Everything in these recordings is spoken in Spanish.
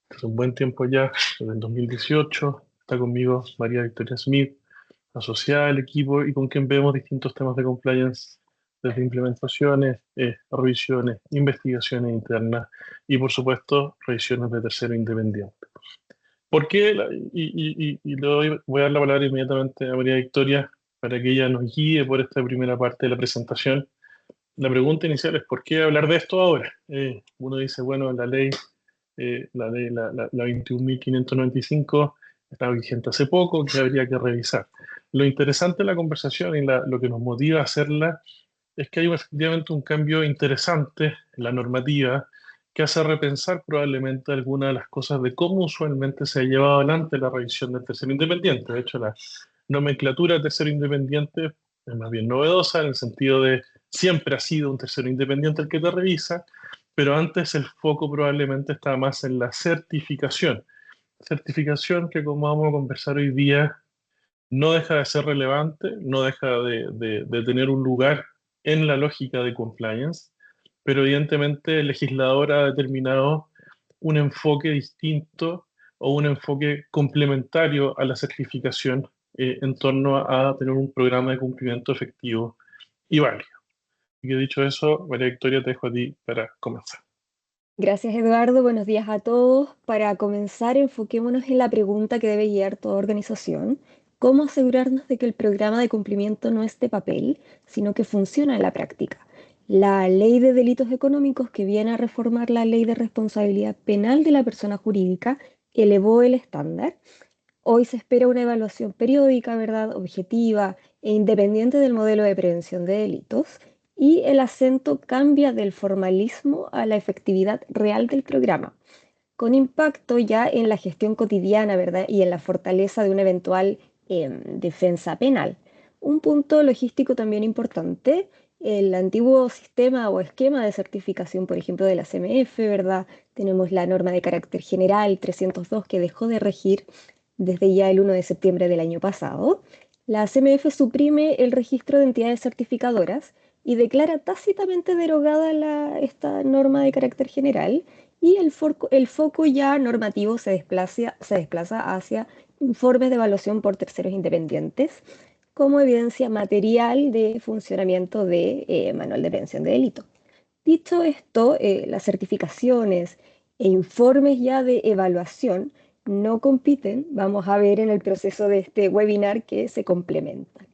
hace un buen tiempo ya, desde el 2018. Está conmigo María Victoria Smith, asociada al equipo y con quien vemos distintos temas de compliance, desde implementaciones, revisiones, investigaciones internas y, por supuesto, revisiones de tercero independiente. ¿Por qué? Y voy a dar la palabra inmediatamente a María Victoria para que ella nos guíe por esta primera parte de la presentación. La pregunta inicial es: ¿por qué hablar de esto ahora? Uno dice, bueno, la 21.595 está vigente hace poco, que habría que revisar. Lo interesante de la conversación y lo que nos motiva a hacerla es que hay efectivamente un cambio interesante en la normativa que hace repensar probablemente algunas de las cosas de cómo usualmente se ha llevado adelante la revisión del tercero independiente. De hecho, la nomenclatura de tercero independiente es más bien novedosa en el sentido de siempre ha sido un tercero independiente el que te revisa, pero antes el foco probablemente estaba más en la certificación. Certificación que, como vamos a conversar hoy día, no deja de ser relevante, no deja de tener un lugar en la lógica de compliance, pero evidentemente el legislador ha determinado un enfoque distinto o un enfoque complementario a la certificación en torno a tener un programa de cumplimiento efectivo y válido. Y que dicho eso, María Victoria, te dejo a ti para comenzar. Gracias, Eduardo. Buenos días a todos. Para comenzar, enfoquémonos en la pregunta que debe guiar toda organización. ¿Cómo asegurarnos de que el programa de cumplimiento no es de papel, sino que funciona en la práctica? La ley de delitos económicos, que viene a reformar la ley de responsabilidad penal de la persona jurídica, elevó el estándar. Hoy se espera una evaluación periódica, ¿verdad?, objetiva e independiente del modelo de prevención de delitos, y el acento cambia del formalismo a la efectividad real del programa, con impacto ya en la gestión cotidiana, ¿verdad?, y en la fortaleza de una eventual defensa penal. Un punto logístico también importante: el antiguo sistema o esquema de certificación, por ejemplo, de la CMF, ¿verdad? Tenemos la norma de carácter general 302, que dejó de regir desde ya el 1 de septiembre del año pasado. La CMF suprime el registro de entidades certificadoras y declara tácitamente derogada esta norma de carácter general, y el foco ya normativo se desplaza hacia informes de evaluación por terceros independientes como evidencia material de funcionamiento de manual de prevención de delito. Dicho esto, las certificaciones e informes ya de evaluación no compiten, vamos a ver en el proceso de este webinar que se complementan.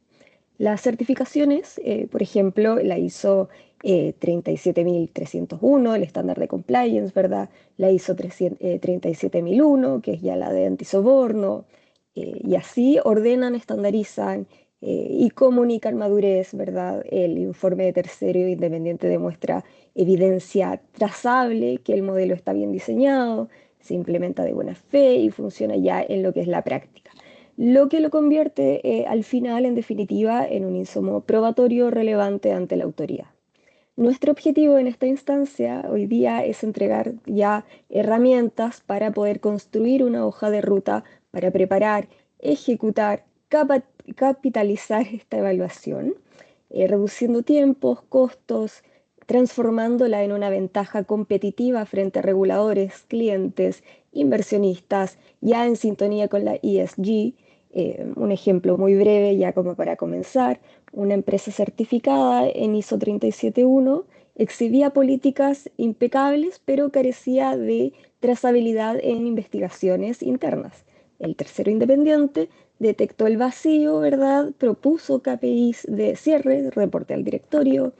Las certificaciones, por ejemplo, la ISO 37301, el estándar de compliance, ¿verdad? La ISO 37001, que es ya la de antisoborno, y así ordenan, estandarizan y comunican madurez, ¿verdad? El informe de tercero independiente demuestra evidencia trazable que el modelo está bien diseñado, se implementa de buena fe y funciona ya en lo que es la práctica, lo que lo convierte al final, en definitiva, en un insumo probatorio relevante ante la autoridad. Nuestro objetivo en esta instancia hoy día es entregar ya herramientas para poder construir una hoja de ruta para preparar, ejecutar, capitalizar esta evaluación, reduciendo tiempos, costos, transformándola en una ventaja competitiva frente a reguladores, clientes, inversionistas, ya en sintonía con la ESG. Un ejemplo muy breve, ya como para comenzar: una empresa certificada en ISO 37001 exhibía políticas impecables, pero carecía de trazabilidad en investigaciones internas. El tercero independiente detectó el vacío, ¿verdad? Propuso KPIs de cierre, reporte al directorio,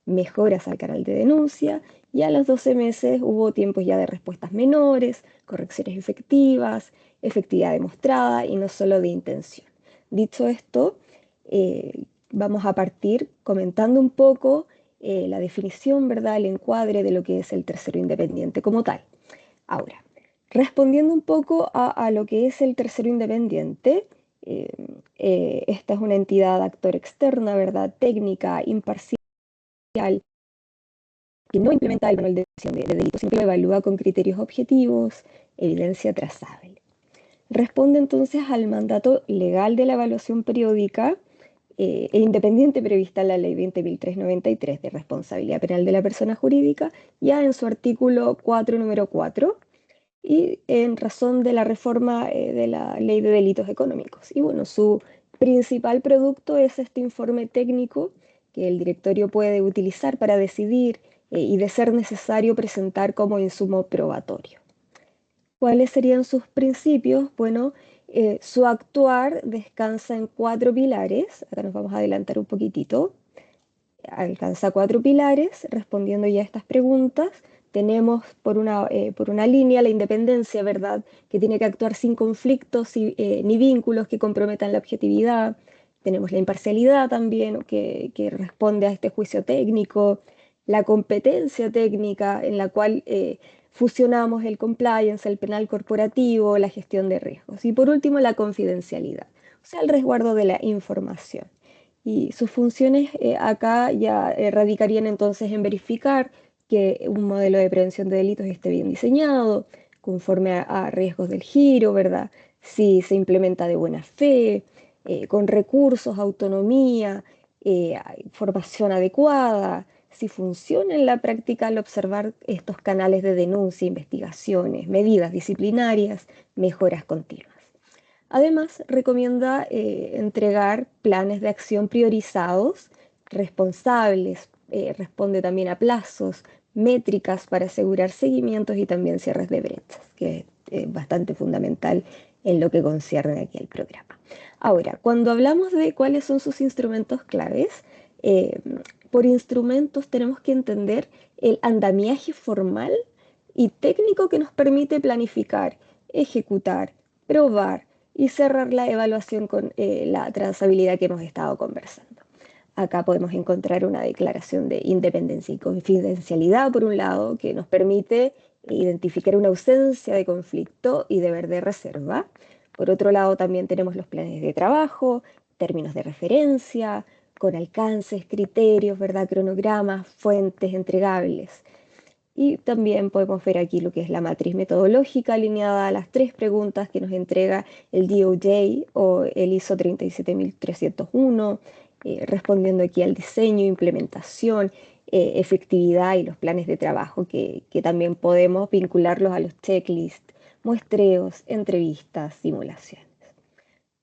mejoras al canal de denuncia, y a los 12 meses hubo tiempos ya de respuestas menores, correcciones efectivas, efectividad demostrada y no solo de intención. Dicho esto, vamos a partir comentando un poco la definición, ¿verdad?, el encuadre de lo que es el tercero independiente como tal. Ahora, respondiendo un poco a lo que es el tercero independiente, eh, esta es una entidad actor externa, ¿verdad?, técnica, imparcial, que no implementa el manual de prevención de delitos, sino que lo evalúa con criterios objetivos, evidencia trazable. Responde entonces al mandato legal de la evaluación periódica e independiente prevista en la Ley 20.393 de responsabilidad penal de la persona jurídica, ya en su artículo 4, número 4, y en razón de la reforma de la Ley de Delitos Económicos. Y bueno, su principal producto es este informe técnico que el directorio puede utilizar para decidir y, de ser necesario, presentar como insumo probatorio. ¿Cuáles serían sus principios? Bueno, su actuar descansa en 4 pilares. Acá nos vamos a adelantar un poquitito. Alcanza 4 pilares, respondiendo ya a estas preguntas. Tenemos por una línea la independencia, ¿verdad? Que tiene que actuar sin conflictos ni vínculos que comprometan la objetividad. Tenemos la imparcialidad también, que responde a este juicio técnico. La competencia técnica, en la cual fusionamos el compliance, el penal corporativo, la gestión de riesgos. Y por último, la confidencialidad, o sea, el resguardo de la información. Y sus funciones acá ya radicarían entonces en verificar que un modelo de prevención de delitos esté bien diseñado, conforme a riesgos del giro, ¿verdad? Si se implementa de buena fe, con recursos, autonomía, formación adecuada, si funciona en la práctica al observar estos canales de denuncia, investigaciones, medidas disciplinarias, mejoras continuas. Además, recomienda entregar planes de acción priorizados, responsables, responde también a plazos, métricas para asegurar seguimientos y también cierres de brechas, que es bastante fundamental en lo que concierne aquí al programa. Ahora, cuando hablamos de cuáles son sus instrumentos claves, eh, por instrumentos tenemos que entender el andamiaje formal y técnico que nos permite planificar, ejecutar, probar y cerrar la evaluación con la trazabilidad que hemos estado conversando. Acá podemos encontrar una declaración de independencia y confidencialidad, por un lado, que nos permite identificar una ausencia de conflicto y deber de reserva. Por otro lado, también tenemos los planes de trabajo, términos de referencia, con alcances, criterios, ¿verdad? Cronogramas, fuentes entregables. Y también podemos ver aquí lo que es la matriz metodológica alineada a las 3 preguntas que nos entrega el DOJ o el ISO 37301, respondiendo aquí al diseño, implementación, efectividad y los planes de trabajo que también podemos vincularlos a los checklists, muestreos, entrevistas, simulaciones.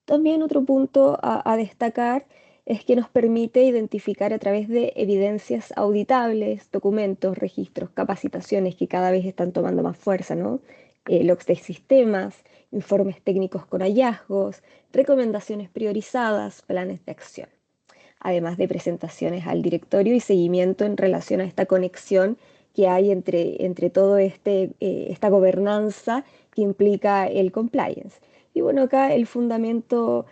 También otro punto a destacar es que nos permite identificar a través de evidencias auditables, documentos, registros, capacitaciones que cada vez están tomando más fuerza, ¿no? Logs de sistemas, informes técnicos con hallazgos, recomendaciones priorizadas, planes de acción, además de presentaciones al directorio y seguimiento en relación a esta conexión que hay entre todo esta gobernanza que implica el compliance. Y bueno, acá el fundamento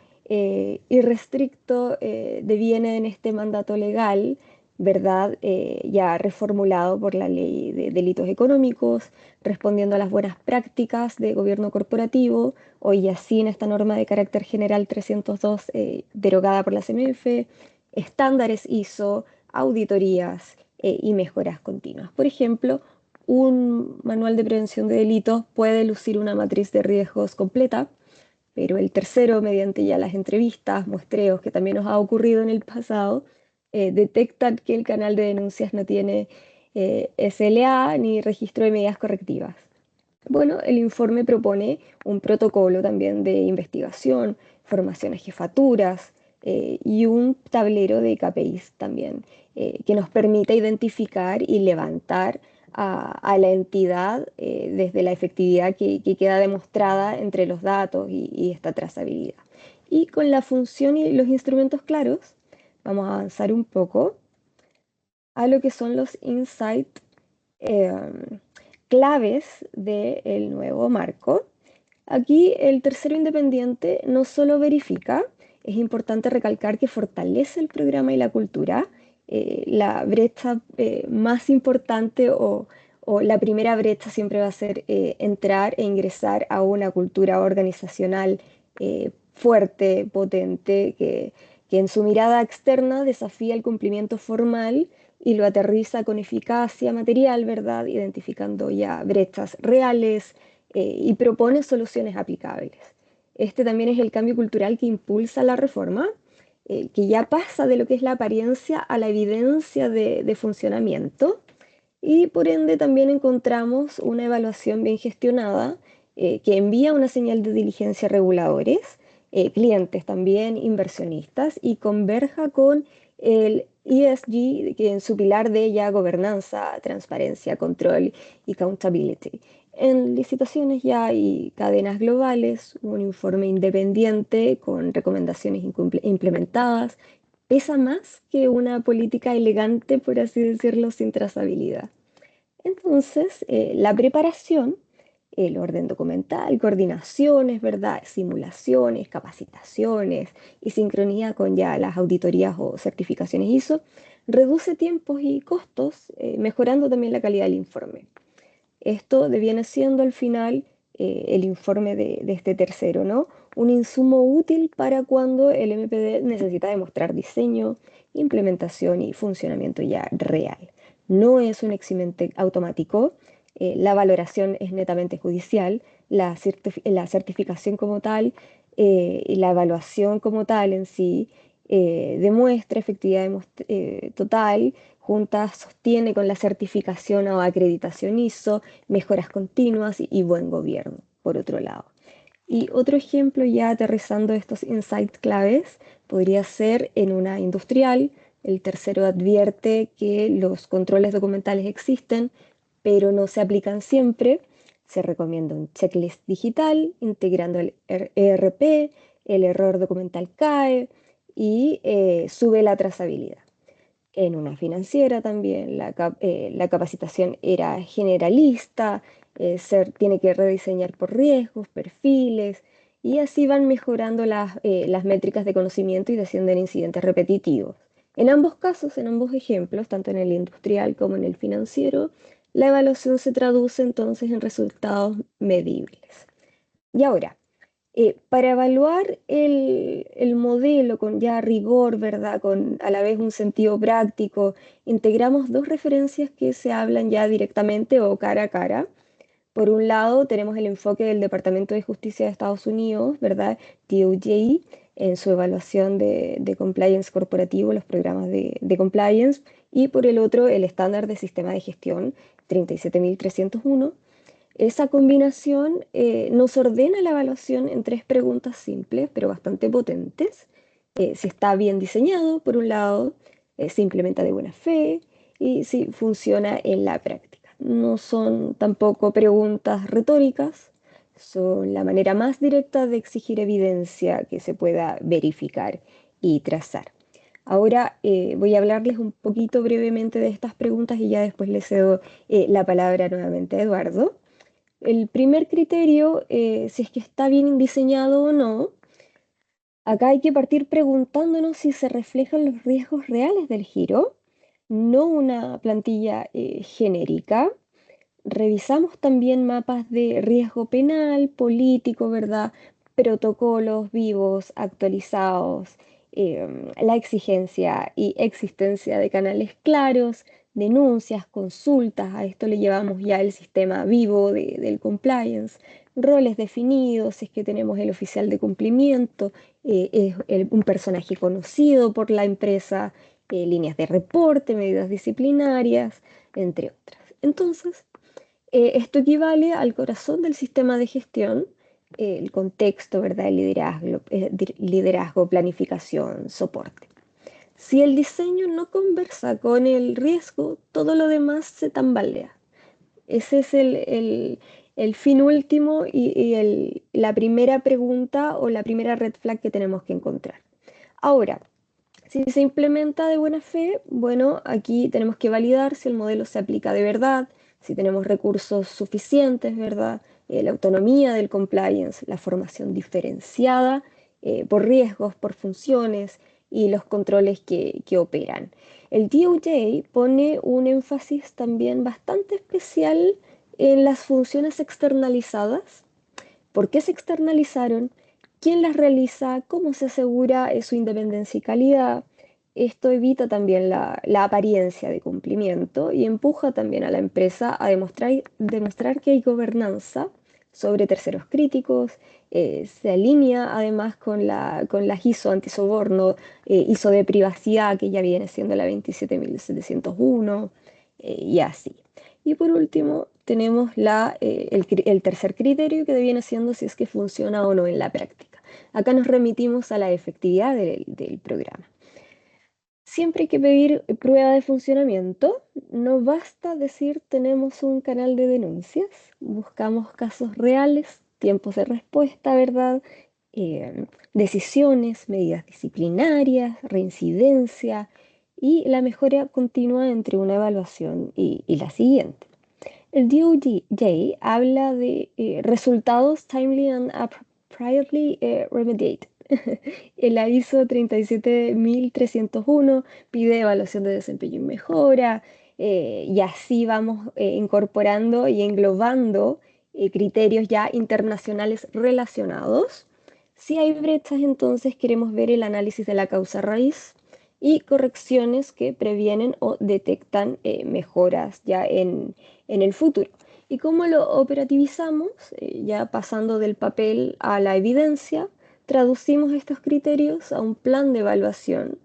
irrestricto deviene en este mandato legal, ¿verdad? Ya reformulado por la Ley de Delitos Económicos, respondiendo a las buenas prácticas de gobierno corporativo, hoy ya sí en esta norma de carácter general 302 derogada por la CMF, estándares ISO, auditorías y mejoras continuas. Por ejemplo, un manual de prevención de delitos puede lucir una matriz de riesgos completa, pero el tercero, mediante ya las entrevistas, muestreos, que también nos ha ocurrido en el pasado, detectan que el canal de denuncias no tiene SLA ni registro de medidas correctivas. Bueno, el informe propone un protocolo también de investigación, formación a jefaturas y un tablero de KPIs también, que nos permite identificar y levantar a la entidad desde la efectividad que queda demostrada entre los datos y esta trazabilidad. Y con la función y los instrumentos claros, vamos a avanzar un poco a lo que son los insights claves del nuevo marco. Aquí el tercero independiente no solo verifica, es importante recalcar que fortalece el programa y la cultura. La brecha más importante o la primera brecha siempre va a ser entrar e ingresar a una cultura organizacional fuerte, potente, que en su mirada externa desafía el cumplimiento formal y lo aterriza con eficacia material, ¿verdad? Identificando ya brechas reales y propone soluciones aplicables. Este también es el cambio cultural que impulsa la reforma, que ya pasa de lo que es la apariencia a la evidencia de funcionamiento. y por ende también encontramos una evaluación bien gestionada que envía una señal de diligencia a reguladores, clientes también, inversionistas, y converja con el ESG, que en su pilar de ya gobernanza, transparencia, control y accountability. En licitaciones ya hay cadenas globales, un informe independiente con recomendaciones implementadas, pesa más que una política elegante, por así decirlo, sin trazabilidad. Entonces, la preparación, el orden documental, coordinaciones, ¿verdad? Simulaciones, capacitaciones y sincronía con ya las auditorías o certificaciones ISO, reduce tiempos y costos, mejorando también la calidad del informe. Esto deviene siendo al final el informe de este tercero, ¿no? Un insumo útil para cuando el MPD necesita demostrar diseño, implementación y funcionamiento ya real. No es un eximente automático, la valoración es netamente judicial, la certificación como tal y la evaluación como tal en sí demuestra efectividad total, juntas sostiene con la certificación o acreditación ISO, mejoras continuas y buen gobierno, por otro lado. Y otro ejemplo, ya aterrizando estos insights claves, podría ser en una industrial. El tercero advierte que los controles documentales existen, pero no se aplican siempre. Se recomienda un checklist digital integrando el ERP, el error documental cae y sube la trazabilidad. En una financiera también la capacitación era generalista, tiene que rediseñar por riesgos, perfiles, y así van mejorando las métricas de conocimiento y descienden incidentes repetitivos. En ambos casos, en ambos ejemplos, tanto en el industrial como en el financiero, la evaluación se traduce entonces en resultados medibles. Y ahora, para evaluar el modelo con ya rigor, ¿verdad? Con a la vez un sentido práctico, integramos dos referencias que se hablan ya directamente o cara a cara. Por un lado, tenemos el enfoque del Departamento de Justicia de Estados Unidos, ¿verdad? DOJ, en su evaluación de compliance corporativo, los programas de compliance, y por el otro, el estándar de sistema de gestión 37301. Esa combinación nos ordena la evaluación en tres preguntas simples, pero bastante potentes. Si está bien diseñado, por un lado, si implementa de buena fe y si funciona en la práctica. No son tampoco preguntas retóricas, son la manera más directa de exigir evidencia que se pueda verificar y trazar. Ahora voy a hablarles un poquito brevemente de estas preguntas y ya después les cedo la palabra nuevamente a Eduardo. El primer criterio, si es que está bien diseñado o no, acá hay que partir preguntándonos si se reflejan los riesgos reales del giro, no una plantilla genérica. Revisamos también mapas de riesgo penal, político, ¿verdad? Protocolos vivos, actualizados, la exigencia y existencia de canales claros, denuncias, consultas, a esto le llevamos ya el sistema vivo del compliance, roles definidos, si es que tenemos el oficial de cumplimiento, es un personaje conocido por la empresa, líneas de reporte, medidas disciplinarias, entre otras. Entonces, esto equivale al corazón del sistema de gestión, el contexto, ¿verdad? El liderazgo, planificación, soporte. Si el diseño no conversa con el riesgo, todo lo demás se tambalea. Ese es el fin último y la primera pregunta o la primera red flag que tenemos que encontrar. Ahora, si se implementa de buena fe, bueno, aquí tenemos que validar si el modelo se aplica de verdad, si tenemos recursos suficientes, ¿verdad? La autonomía del compliance, la formación diferenciada por riesgos, por funciones y los controles que operan. El DOJ pone un énfasis también bastante especial en las funciones externalizadas. ¿Por qué se externalizaron? ¿Quién las realiza? ¿Cómo se asegura su independencia y calidad? Esto evita también la apariencia de cumplimiento y empuja también a la empresa a demostrar que hay gobernanza sobre terceros críticos, se alinea además con las ISO antisoborno, ISO de privacidad que ya viene siendo la 27701 y así. Y por último, tenemos el tercer criterio que viene siendo si es que funciona o no en la práctica. Acá nos remitimos a la efectividad del programa. Siempre hay que pedir prueba de funcionamiento. No basta decir tenemos un canal de denuncias. Buscamos casos reales, tiempos de respuesta, ¿verdad? Decisiones, medidas disciplinarias, reincidencia y la mejora continua entre una evaluación y la siguiente. El DOJ habla de resultados timely and appropriately remediated. El aviso 37301 pide evaluación de desempeño y mejora, y así vamos incorporando y englobando criterios ya internacionales relacionados. Si hay brechas, entonces queremos ver el análisis de la causa raíz y correcciones que previenen o detectan mejoras ya en el futuro. ¿Y cómo lo operativizamos? Ya pasando del papel a la evidencia, traducimos estos criterios a un plan de evaluación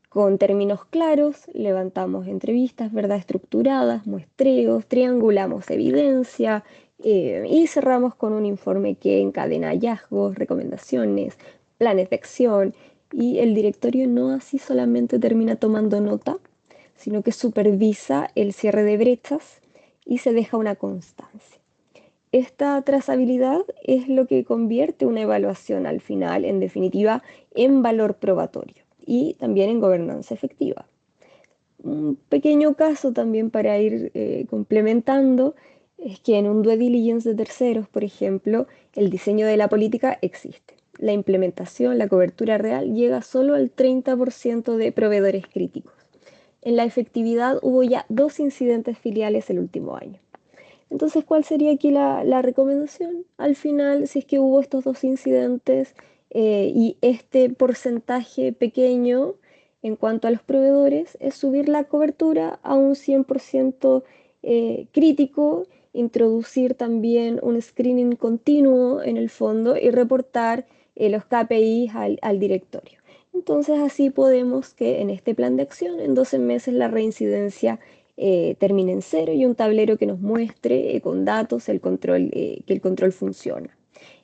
con términos claros, levantamos entrevistas, ¿verdad? Estructuradas, muestreos, triangulamos evidencia y cerramos con un informe que encadena hallazgos, recomendaciones, planes de acción, y el directorio no así solamente termina tomando nota, sino que supervisa el cierre de brechas y se deja una constancia. Esta trazabilidad es lo que convierte una evaluación al final, en definitiva, en valor probatorio y también en gobernanza efectiva. Un pequeño caso también para ir complementando es que en un due diligence de terceros, por ejemplo, el diseño de la política existe. La implementación, la cobertura real llega solo al 30% de proveedores críticos. En la efectividad hubo ya 2 incidentes filiales el último año. Entonces, ¿cuál sería aquí la recomendación? Al final, si es que hubo estos 2 incidentes y este porcentaje pequeño en cuanto a los proveedores, es subir la cobertura a un 100% crítico, introducir también un screening continuo en el fondo y reportar los KPIs al directorio. Entonces, así podemos que en este plan de acción, en 12 meses, la reincidencia termine en cero y un tablero que nos muestre con datos que el control funciona.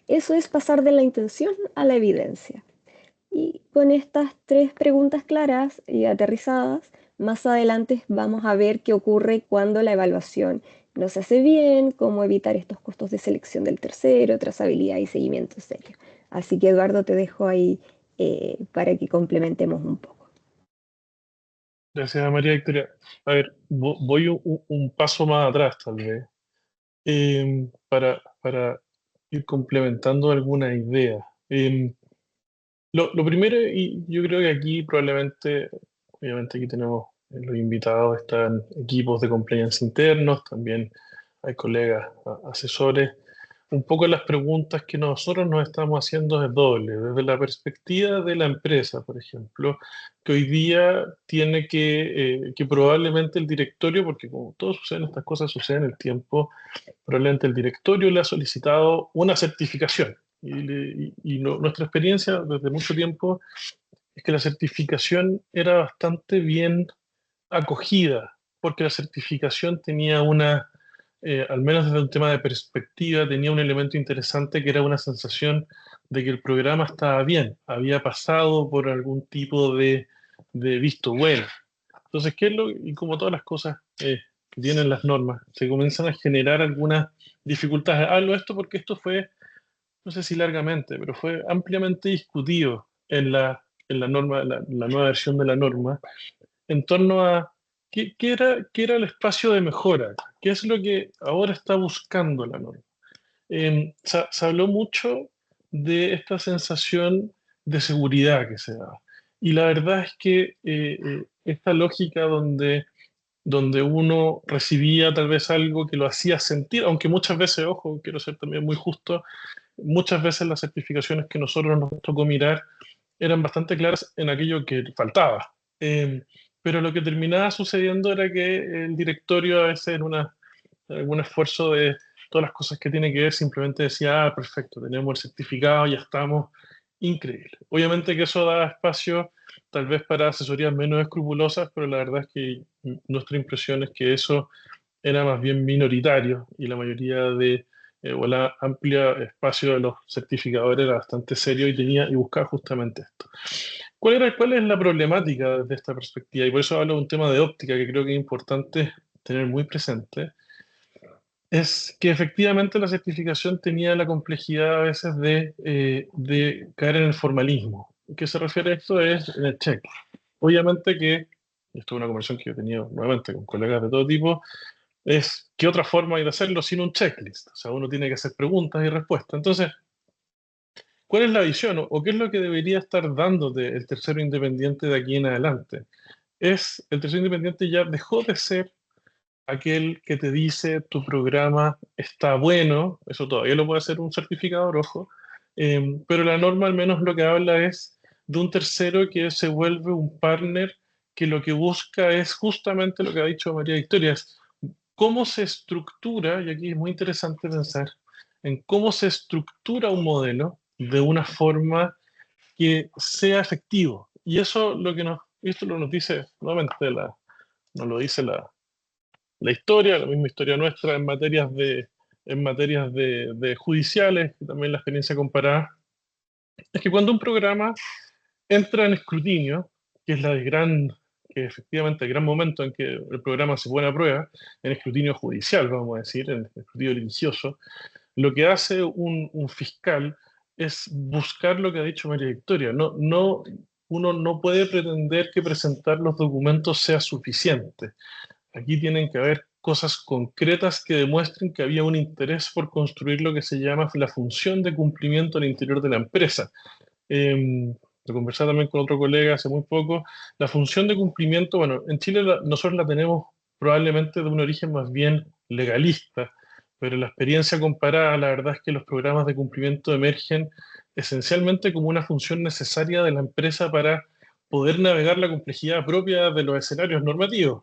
Eso es pasar de la intención a la evidencia. Y con estas 3 preguntas claras y aterrizadas, más adelante vamos a ver qué ocurre cuando la evaluación no se hace bien, cómo evitar estos costos de selección del tercero, trazabilidad y seguimiento serio. Así que Eduardo, te dejo ahí para que complementemos un poco. Gracias, María Victoria. A ver, voy un paso más atrás, tal vez, para ir complementando alguna idea. Lo primero, y yo creo que aquí probablemente, obviamente aquí tenemos los invitados, están equipos de compliance internos, también hay colegas asesores. Un poco las preguntas que nosotros nos estamos haciendo es doble, desde la perspectiva de la empresa, por ejemplo, que hoy día tiene que probablemente el directorio, porque como todo sucede en estas cosas, sucede en el tiempo, probablemente el directorio le ha solicitado una certificación. Nuestra experiencia desde mucho tiempo es que la certificación era bastante bien acogida, porque la certificación tenía al menos desde un tema de perspectiva, tenía un elemento interesante que era una sensación de que el programa estaba bien, había pasado por algún tipo de visto bueno. Entonces, y como todas las cosas que tienen las normas, se comienzan a generar algunas dificultades. Hablo de esto porque esto fue, no sé si largamente, pero fue ampliamente discutido en la norma, la nueva versión de la norma, en torno a qué era el espacio de mejora, qué es lo que ahora está buscando la norma. Se habló mucho de esta sensación de seguridad que se da. Y la verdad es que esta lógica donde uno recibía tal vez algo que lo hacía sentir, aunque muchas veces, ojo, quiero ser también muy justo, muchas veces las certificaciones que nosotros nos tocó mirar eran bastante claras en aquello que faltaba. Pero lo que terminaba sucediendo era que el directorio a veces en algún esfuerzo de todas las cosas que tiene que ver simplemente decía, ah, perfecto, tenemos el certificado, ya estamos, increíble. Obviamente que eso da espacio tal vez para asesorías menos escrupulosas, pero la verdad es que nuestra impresión es que eso era más bien minoritario y la mayoría de, o la amplia espacio de los certificadores era bastante serio y tenía y buscaba justamente esto. ¿Cuál es la problemática desde esta perspectiva? Y por eso hablo de un tema de óptica que creo que es importante tener muy presente. Es que efectivamente la certificación tenía la complejidad a veces de caer en el formalismo. ¿Qué se refiere a esto? Es en el check. Obviamente que, esto es una conversación que yo he tenido nuevamente con colegas de todo tipo, es qué otra forma hay de hacerlo sin un checklist. O sea, uno tiene que hacer preguntas y respuestas. Entonces, ¿cuál es la visión o qué es lo que debería estar dándote el tercero independiente de aquí en adelante? El tercero independiente ya dejó de ser aquel que te dice tu programa está bueno, eso todavía lo puede hacer un certificador, ojo, pero la norma al menos lo que habla es de un tercero que se vuelve un partner que lo que busca es justamente lo que ha dicho María Victoria, es cómo se estructura, y aquí es muy interesante pensar en cómo se estructura un modelo de una forma que sea efectivo. Y eso lo que esto lo nos dice, nuevamente, nos lo dice la historia, la misma historia nuestra en materias de judiciales, y también la experiencia comparada, es que cuando un programa entra en escrutinio, que es que efectivamente el gran momento en que el programa se pone a prueba, en escrutinio judicial, vamos a decir, en escrutinio litigioso, lo que hace un fiscal es buscar lo que ha dicho María Victoria. Uno no puede pretender que presentar los documentos sea suficiente. Aquí tienen que haber cosas concretas que demuestren que había un interés por construir lo que se llama la función de cumplimiento al interior de la empresa. Lo conversaba también con otro colega hace muy poco. La función de cumplimiento, bueno, en Chile nosotros la tenemos probablemente de un origen más bien legalista, pero la experiencia comparada, la verdad es que los programas de cumplimiento emergen esencialmente como una función necesaria de la empresa para poder navegar la complejidad propia de los escenarios normativos.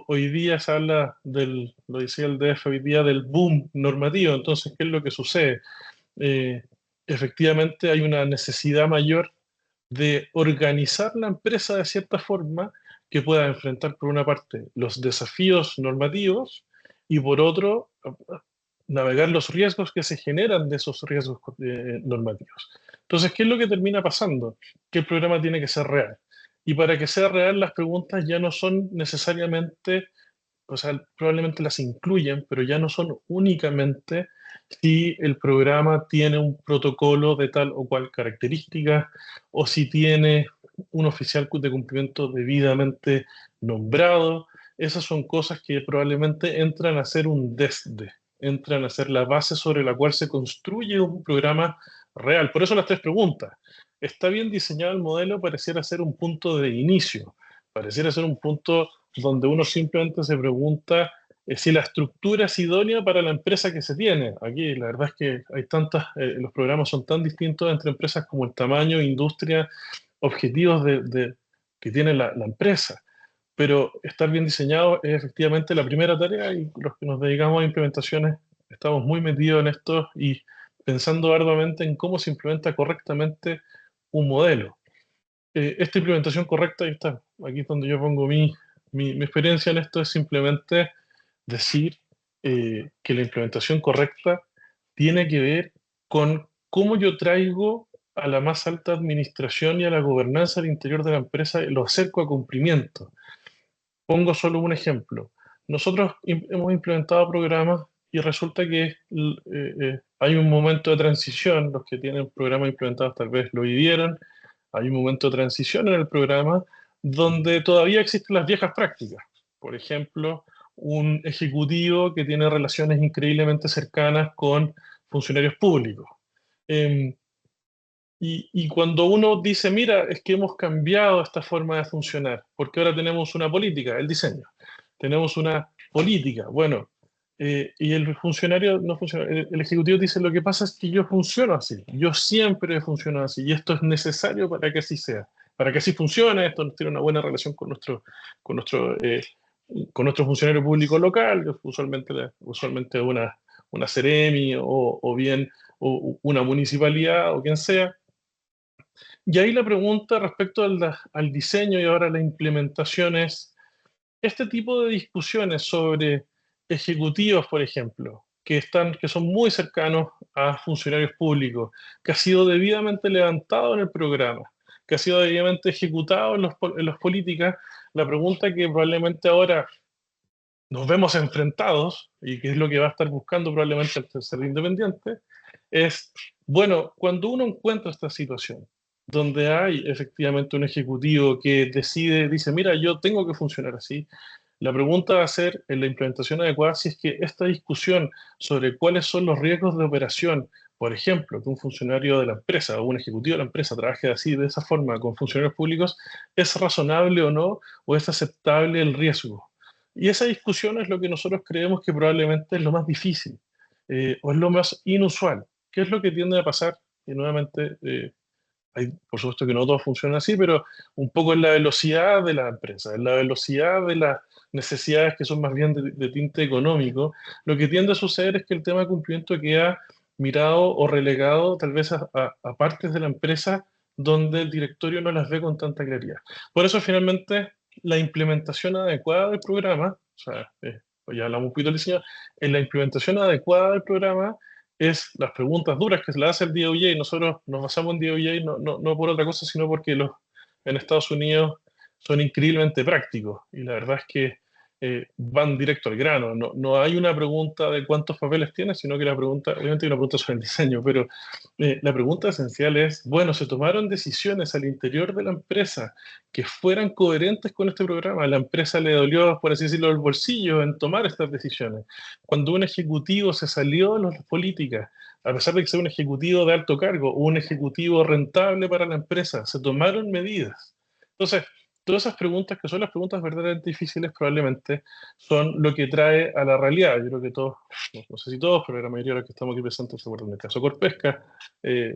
Hoy día se habla lo decía el DF hoy día, del boom normativo. Entonces, ¿qué es lo que sucede? Eh, Efectivamente hay una necesidad mayor de organizar la empresa de cierta forma que pueda enfrentar por una parte los desafíos normativos y por otro navegar los riesgos que se generan de esos riesgos normativos. Entonces, ¿qué es lo que termina pasando? Que el programa tiene que ser real. Y para que sea real, las preguntas ya no son necesariamente, o sea, probablemente las incluyen, pero ya no son únicamente si el programa tiene un protocolo de tal o cual característica o si tiene un oficial de cumplimiento debidamente nombrado. Esas son cosas que probablemente entran a ser un desde, entran a ser la base sobre la cual se construye un programa real. Por eso las tres preguntas. ¿Está bien diseñado el modelo? Pareciera ser un punto de inicio, pareciera ser un punto donde uno simplemente se pregunta si la estructura es idónea para la empresa que se tiene. Aquí la verdad es que hay los programas son tan distintos entre empresas como el tamaño, industria, objetivos que tiene la empresa. Pero estar bien diseñado es efectivamente la primera tarea y los que nos dedicamos a implementaciones estamos muy metidos en esto y pensando arduamente en cómo se implementa correctamente un modelo. Esta implementación correcta, ahí está, aquí es donde yo pongo mi experiencia en esto, es simplemente decir que la implementación correcta tiene que ver con cómo yo traigo a la más alta administración y a la gobernanza al interior de la empresa, lo acerco a cumplimiento. Pongo solo un ejemplo. Nosotros hemos implementado programas y resulta que hay un momento de transición, los que tienen programas implementados tal vez lo vivieron, hay un momento de transición en el programa donde todavía existen las viejas prácticas. Por ejemplo, un ejecutivo que tiene relaciones increíblemente cercanas con funcionarios públicos. Em, y cuando uno dice, mira, es que hemos cambiado esta forma de funcionar, porque ahora tenemos una política, el diseño, tenemos una política, bueno, y el funcionario no funciona, el ejecutivo dice, lo que pasa es que yo funciono así, yo siempre he funcionado así, y esto es necesario para que así sea, para que así funcione, esto nos tiene una buena relación con nuestro, eh, con nuestro funcionario público local, que usualmente una Seremi o bien una municipalidad o quien sea. Y ahí la pregunta respecto al diseño y ahora la implementación es, este tipo de discusiones sobre ejecutivos, por ejemplo, que son muy cercanos a funcionarios públicos, que ha sido debidamente levantado en el programa, que ha sido debidamente ejecutado en las políticas, la pregunta que probablemente ahora nos vemos enfrentados, y que es lo que va a estar buscando probablemente el tercer independiente, es, bueno, cuando uno encuentra esta situación, donde hay efectivamente un ejecutivo que decide, dice, mira, yo tengo que funcionar así, la pregunta va a ser en la implementación adecuada si es que esta discusión sobre cuáles son los riesgos de operación, por ejemplo, que un funcionario de la empresa o un ejecutivo de la empresa trabaje así, de esa forma, con funcionarios públicos, es razonable o no, o es aceptable el riesgo. Y esa discusión es lo que nosotros creemos que probablemente es lo más difícil, o es lo más inusual. ¿Qué es lo que tiende a pasar? Y nuevamente, por supuesto que no todo funciona así, pero un poco en la velocidad de la empresa, en la velocidad de las necesidades que son más bien de tinte económico, lo que tiende a suceder es que el tema de cumplimiento queda mirado o relegado tal vez a partes de la empresa donde el directorio no las ve con tanta claridad. Por eso finalmente la implementación adecuada del programa, o sea, pues ya hablamos un poquito del diseño, en la implementación adecuada del programa es las preguntas duras que se le hace el DOJ, y nosotros nos basamos en DOJ no por otra cosa, sino porque en Estados Unidos son increíblemente prácticos y la verdad es que van directo al grano. No hay una pregunta de cuántos papeles tienes, sino que la pregunta, obviamente hay una pregunta sobre el diseño, pero la pregunta esencial es, bueno, ¿se tomaron decisiones al interior de la empresa que fueran coherentes con este programa? A la empresa le dolió, por así decirlo, el bolsillo en tomar estas decisiones. Cuando un ejecutivo se salió de las políticas, a pesar de que sea un ejecutivo de alto cargo o un ejecutivo rentable para la empresa, se tomaron medidas. Entonces, todas esas preguntas, que son las preguntas verdaderamente difíciles, probablemente son lo que trae a la realidad. Yo creo que todos, no sé si todos, pero la mayoría de los que estamos aquí presentes se acuerdan del caso Corpesca,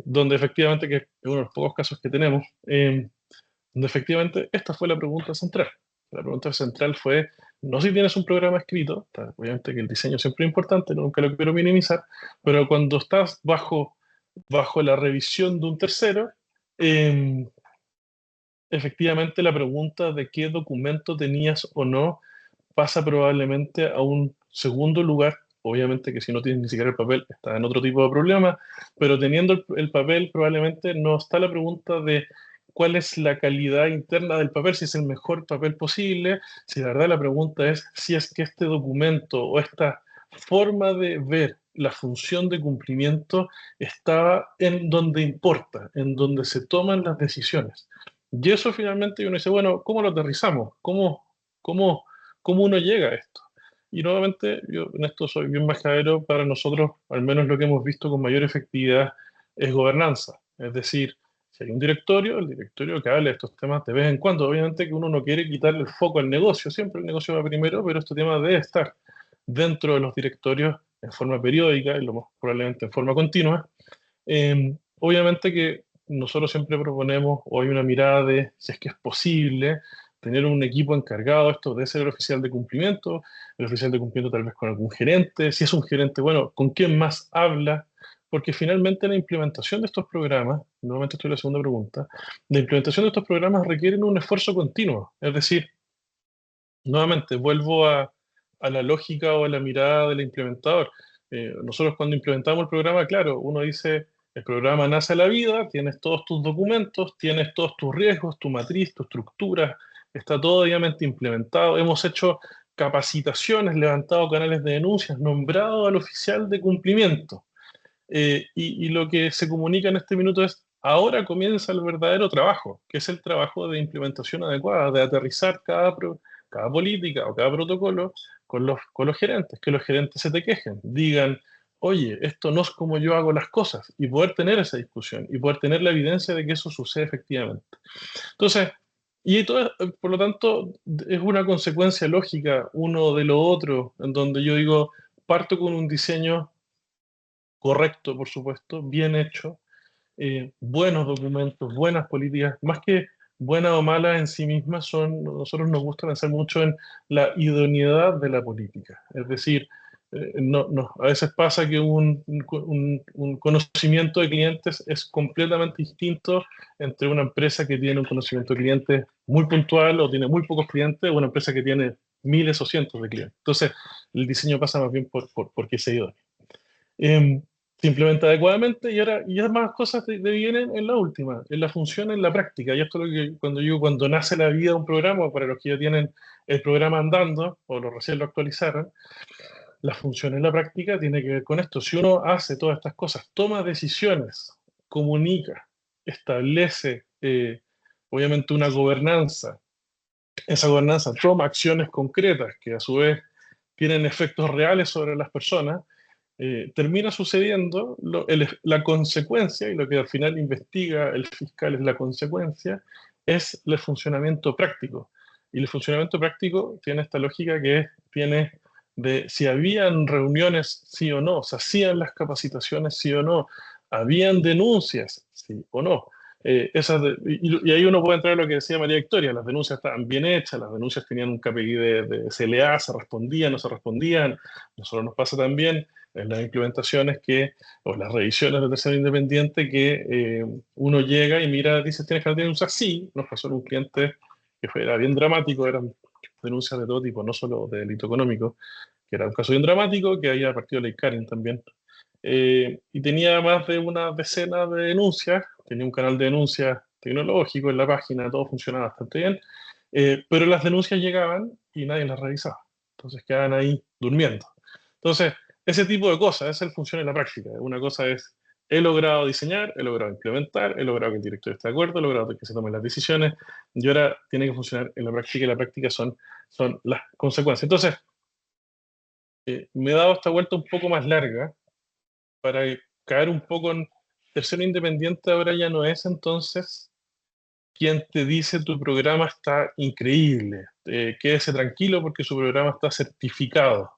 donde efectivamente, que es uno de los pocos casos que tenemos, donde efectivamente esta fue la pregunta central. La pregunta central fue, no si tienes un programa escrito, obviamente que el diseño siempre es importante, nunca lo quiero minimizar, pero cuando estás bajo la revisión de un tercero, eh, efectivamente la pregunta de qué documento tenías o no pasa probablemente a un segundo lugar. Obviamente que si no tienes ni siquiera el papel, está en otro tipo de problema, pero teniendo el papel probablemente no está la pregunta de cuál es la calidad interna del papel, si es el mejor papel posible, si la verdad la pregunta es si es que este documento o esta forma de ver la función de cumplimiento está en donde importa, en donde se toman las decisiones. Y eso finalmente uno dice, bueno, ¿cómo lo aterrizamos? Cómo, cómo uno llega a esto? Y nuevamente, yo en esto soy bien majadero, para nosotros, al menos lo que hemos visto con mayor efectividad es gobernanza. Es decir, si hay un directorio, el directorio que hable de estos temas de vez en cuando. Obviamente que uno no quiere quitarle el foco al negocio, siempre el negocio va primero, pero este tema debe estar dentro de los directorios en forma periódica y lo más probablemente en forma continua. Obviamente que nosotros siempre proponemos, o hay una mirada de si es que es posible tener un equipo encargado de esto, de ser el oficial de cumplimiento tal vez con algún gerente, si es un gerente, bueno, ¿con quién más habla? Porque finalmente la implementación de estos programas, nuevamente estoy en la segunda pregunta, la implementación de estos programas requieren un esfuerzo continuo, es decir, nuevamente vuelvo a la lógica o a la mirada del implementador. Nosotros cuando implementamos el programa, claro, uno dice, el programa nace a la vida, tienes todos tus documentos, tienes todos tus riesgos, tu matriz, tu estructura, está todo obviamente implementado. Hemos hecho capacitaciones, levantado canales de denuncias, nombrado al oficial de cumplimiento. Y lo que se comunica en este minuto es, ahora comienza el verdadero trabajo, que es el trabajo de implementación adecuada, de aterrizar cada política o cada protocolo con los gerentes, que los gerentes se te quejen, digan, oye, esto no es como yo hago las cosas, y poder tener esa discusión, y poder tener la evidencia de que eso sucede efectivamente. Entonces, por lo tanto, es una consecuencia lógica uno de lo otro, en donde yo digo, parto con un diseño correcto, por supuesto, bien hecho, buenos documentos, buenas políticas, más que buenas o malas en sí mismas, nosotros nos gusta pensar mucho en la idoneidad de la política. Es decir, a veces pasa que un conocimiento de clientes es completamente distinto entre una empresa que tiene un conocimiento de clientes muy puntual o tiene muy pocos clientes o una empresa que tiene miles o cientos de clientes. Entonces, el diseño pasa más bien por qué se idóneo. Eh, Se implementa adecuadamente y ahora y más cosas vienen en la última, en la función, en la práctica. Y esto es lo que cuando digo, cuando nace la vida de un programa, para los que ya tienen el programa andando o lo recién lo actualizaron, la función en la práctica tiene que ver con esto. Si uno hace todas estas cosas, toma decisiones, comunica, establece obviamente una gobernanza, esa gobernanza toma acciones concretas que a su vez tienen efectos reales sobre las personas, termina sucediendo la consecuencia, y lo que al final investiga el fiscal es la consecuencia, es el funcionamiento práctico. Y el funcionamiento práctico tiene esta lógica tiene de si habían reuniones, sí o no, se hacían las capacitaciones, sí o no, habían denuncias, sí o no. Y ahí uno puede entrar a lo que decía María Victoria, las denuncias estaban bien hechas, las denuncias tenían un KPI de CLA, se respondían, no se respondían. Nosotros nos pasa también en las implementaciones o las revisiones de tercero independiente uno llega y mira, dice, ¿tienes que denunciar? Sí, nos pasó en un cliente era bien dramático, eran denuncias de todo tipo, no solo de delito económico, que era un caso bien dramático, que había partido ley Karin también. Y tenía más de una decena de denuncias, tenía un canal de denuncias tecnológico en la página, todo funcionaba bastante bien, pero las denuncias llegaban y nadie las revisaba, entonces quedaban ahí durmiendo. Entonces, ese tipo de cosas, esa es el función en la práctica. Una cosa es, he logrado diseñar, he logrado implementar, he logrado que el director esté de acuerdo, he logrado que se tomen las decisiones, y ahora tiene que funcionar en la práctica, y la práctica son las consecuencias. Entonces, me he dado esta vuelta un poco más larga, para caer un poco en tercero independiente. Ahora ya no es entonces quien te dice tu programa está increíble, quédese tranquilo porque su programa está certificado.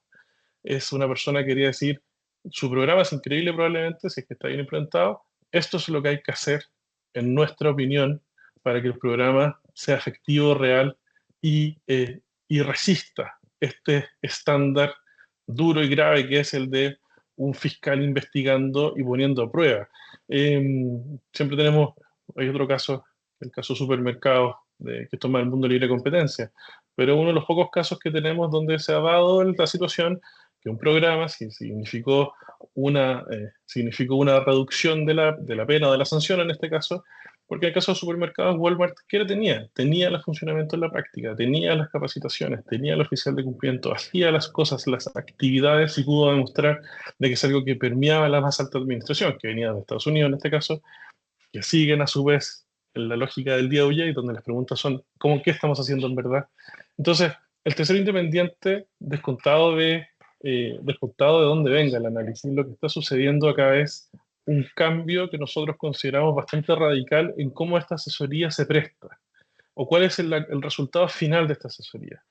Es una persona que quería decir, su programa es increíble probablemente, si es que está bien implementado, esto es lo que hay que hacer, en nuestra opinión, para que el programa sea efectivo, real y resista este estándar duro y grave que es el de un fiscal investigando y poniendo a prueba. Siempre hay otro caso, el caso supermercados, que toma el mundo libre competencia, pero uno de los pocos casos que tenemos donde se ha dado la situación que un programa significó una reducción de la pena o de la sanción en este caso, porque en el caso de supermercados, Walmart, ¿qué tenía? Tenía el funcionamiento en la práctica, tenía las capacitaciones, tenía el oficial de cumplimiento, hacía las cosas, las actividades y pudo demostrar de que es algo que permeaba la más alta administración, que venía de Estados Unidos en este caso, que siguen a su vez en la lógica del DOJ, donde las preguntas son, ¿qué estamos haciendo en verdad? Entonces, el tercero independiente, descontado de dónde venga el análisis, lo que está sucediendo acá es un cambio que nosotros consideramos bastante radical en cómo esta asesoría se presta, o cuál es el resultado final de esta asesoría.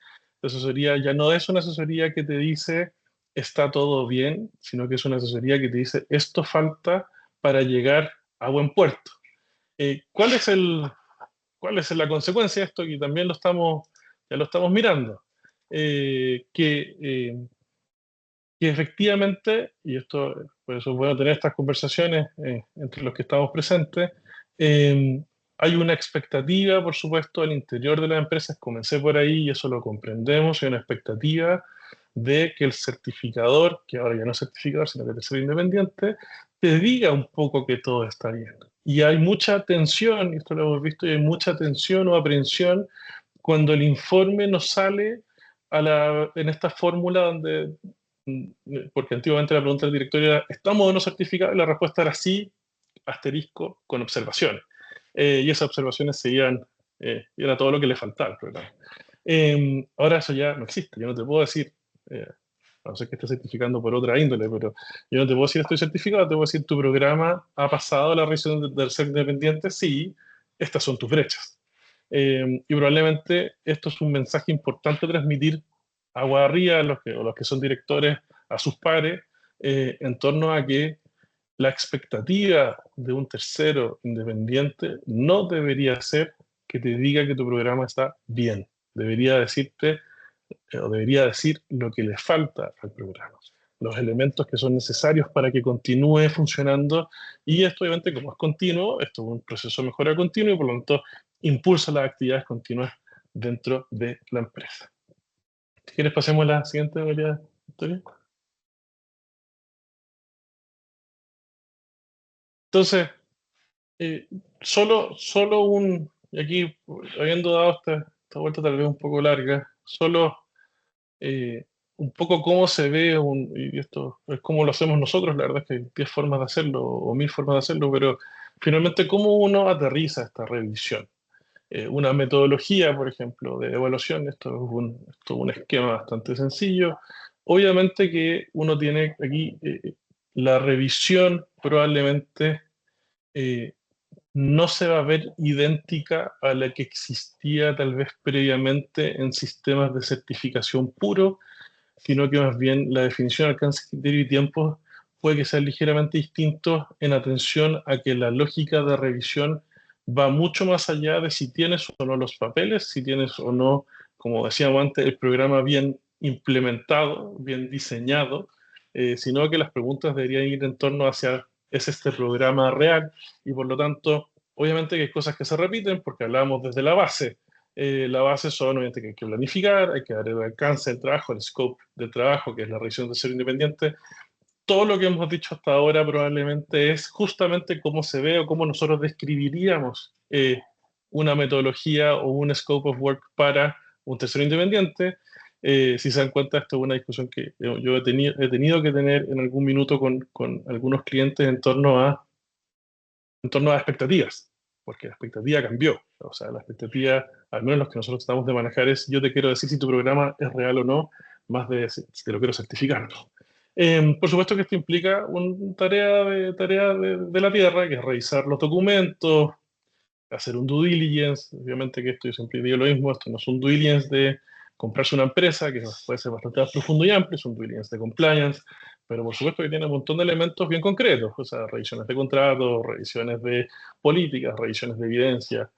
La asesoría ya no es una asesoría que te dice está todo bien, sino que es una asesoría que te dice esto falta para llegar a buen puerto. Eh, ¿cuál es el, ¿Cuál es la consecuencia de esto? Y también ya lo estamos mirando. Eh, que, eh, que efectivamente, y esto, por eso es bueno tener estas conversaciones entre los que estamos presentes, hay una expectativa, por supuesto, al interior de las empresas, comencé por ahí y eso lo comprendemos, hay una expectativa de que el certificador, que ahora ya no es certificador, sino que es tercero independiente, te diga un poco que todo está bien. Y hay mucha tensión, y esto lo hemos visto, y hay mucha tensión o aprehensión cuando el informe nos sale en esta fórmula donde, porque antiguamente la pregunta del directorio era, ¿estamos o no certificados? Y la respuesta era sí, asterisco, con observaciones. Y esas observaciones seguían, y era todo lo que le faltaba al programa. Ahora eso ya no existe, yo no te puedo decir, a no ser que esté certificando por otra índole, pero yo no te puedo decir estoy certificado, te puedo decir tu programa ha pasado la revisión del ser independiente, sí, estas son tus brechas. Y probablemente esto es un mensaje importante a transmitir agua arriba a los que son directores, a sus pares, en torno a que la expectativa de un tercero independiente no debería ser que te diga que tu programa está bien. Debería decirte o debería decir lo que le falta al programa, los elementos que son necesarios para que continúe funcionando, y esto obviamente como es continuo, esto es un proceso de mejora continuo y por lo tanto impulsa las actividades continuas dentro de la empresa. Si quieres, pasemos a la siguiente, María Victoria. Entonces, eh, solo y aquí, habiendo dado esta vuelta tal vez un poco larga, solo eh, un poco cómo se ve, y esto es cómo lo hacemos nosotros, la verdad es que hay 10 formas de hacerlo o 1000 formas de hacerlo, pero finalmente cómo uno aterriza esta revisión. Una metodología, por ejemplo, de evaluación, esto es un esquema bastante sencillo. Obviamente que uno tiene aquí la revisión probablemente eh, no se va a ver idéntica a la que existía tal vez previamente en sistemas de certificación puro, sino que más bien la definición, alcance, criterio y tiempo puede que sean ligeramente distintos en atención a que la lógica de revisión va mucho más allá de si tienes o no los papeles, si tienes o no, como decíamos antes, el programa bien implementado, bien diseñado, sino que las preguntas deberían ir en torno hacia, ¿es este programa real? Y por lo tanto, obviamente que hay cosas que se repiten porque hablamos desde la base son, obviamente, que hay que planificar, hay que dar el alcance del trabajo, el scope del trabajo, que es la revisión de ser independiente. Todo lo que hemos dicho hasta ahora probablemente es justamente cómo se ve o cómo nosotros describiríamos una metodología o un scope of work para un tercero independiente. Si se dan cuenta, esto es una discusión que yo he tenido que tener en algún minuto con algunos clientes en torno a expectativas, porque la expectativa cambió. O sea, la expectativa, al menos los que nosotros tratamos de manejar, es yo te quiero decir si tu programa es real o no, más de si te lo quiero certificar. Por supuesto que esto implica una tarea de la tierra, que es revisar los documentos, hacer un due diligence. Obviamente que esto yo siempre digo lo mismo, esto no es un due diligence de comprarse una empresa, que puede ser bastante más profundo y amplio, es un due diligence de compliance, pero por supuesto que tiene un montón de elementos bien concretos, o sea, revisiones de contratos, revisiones de políticas, revisiones de evidencia,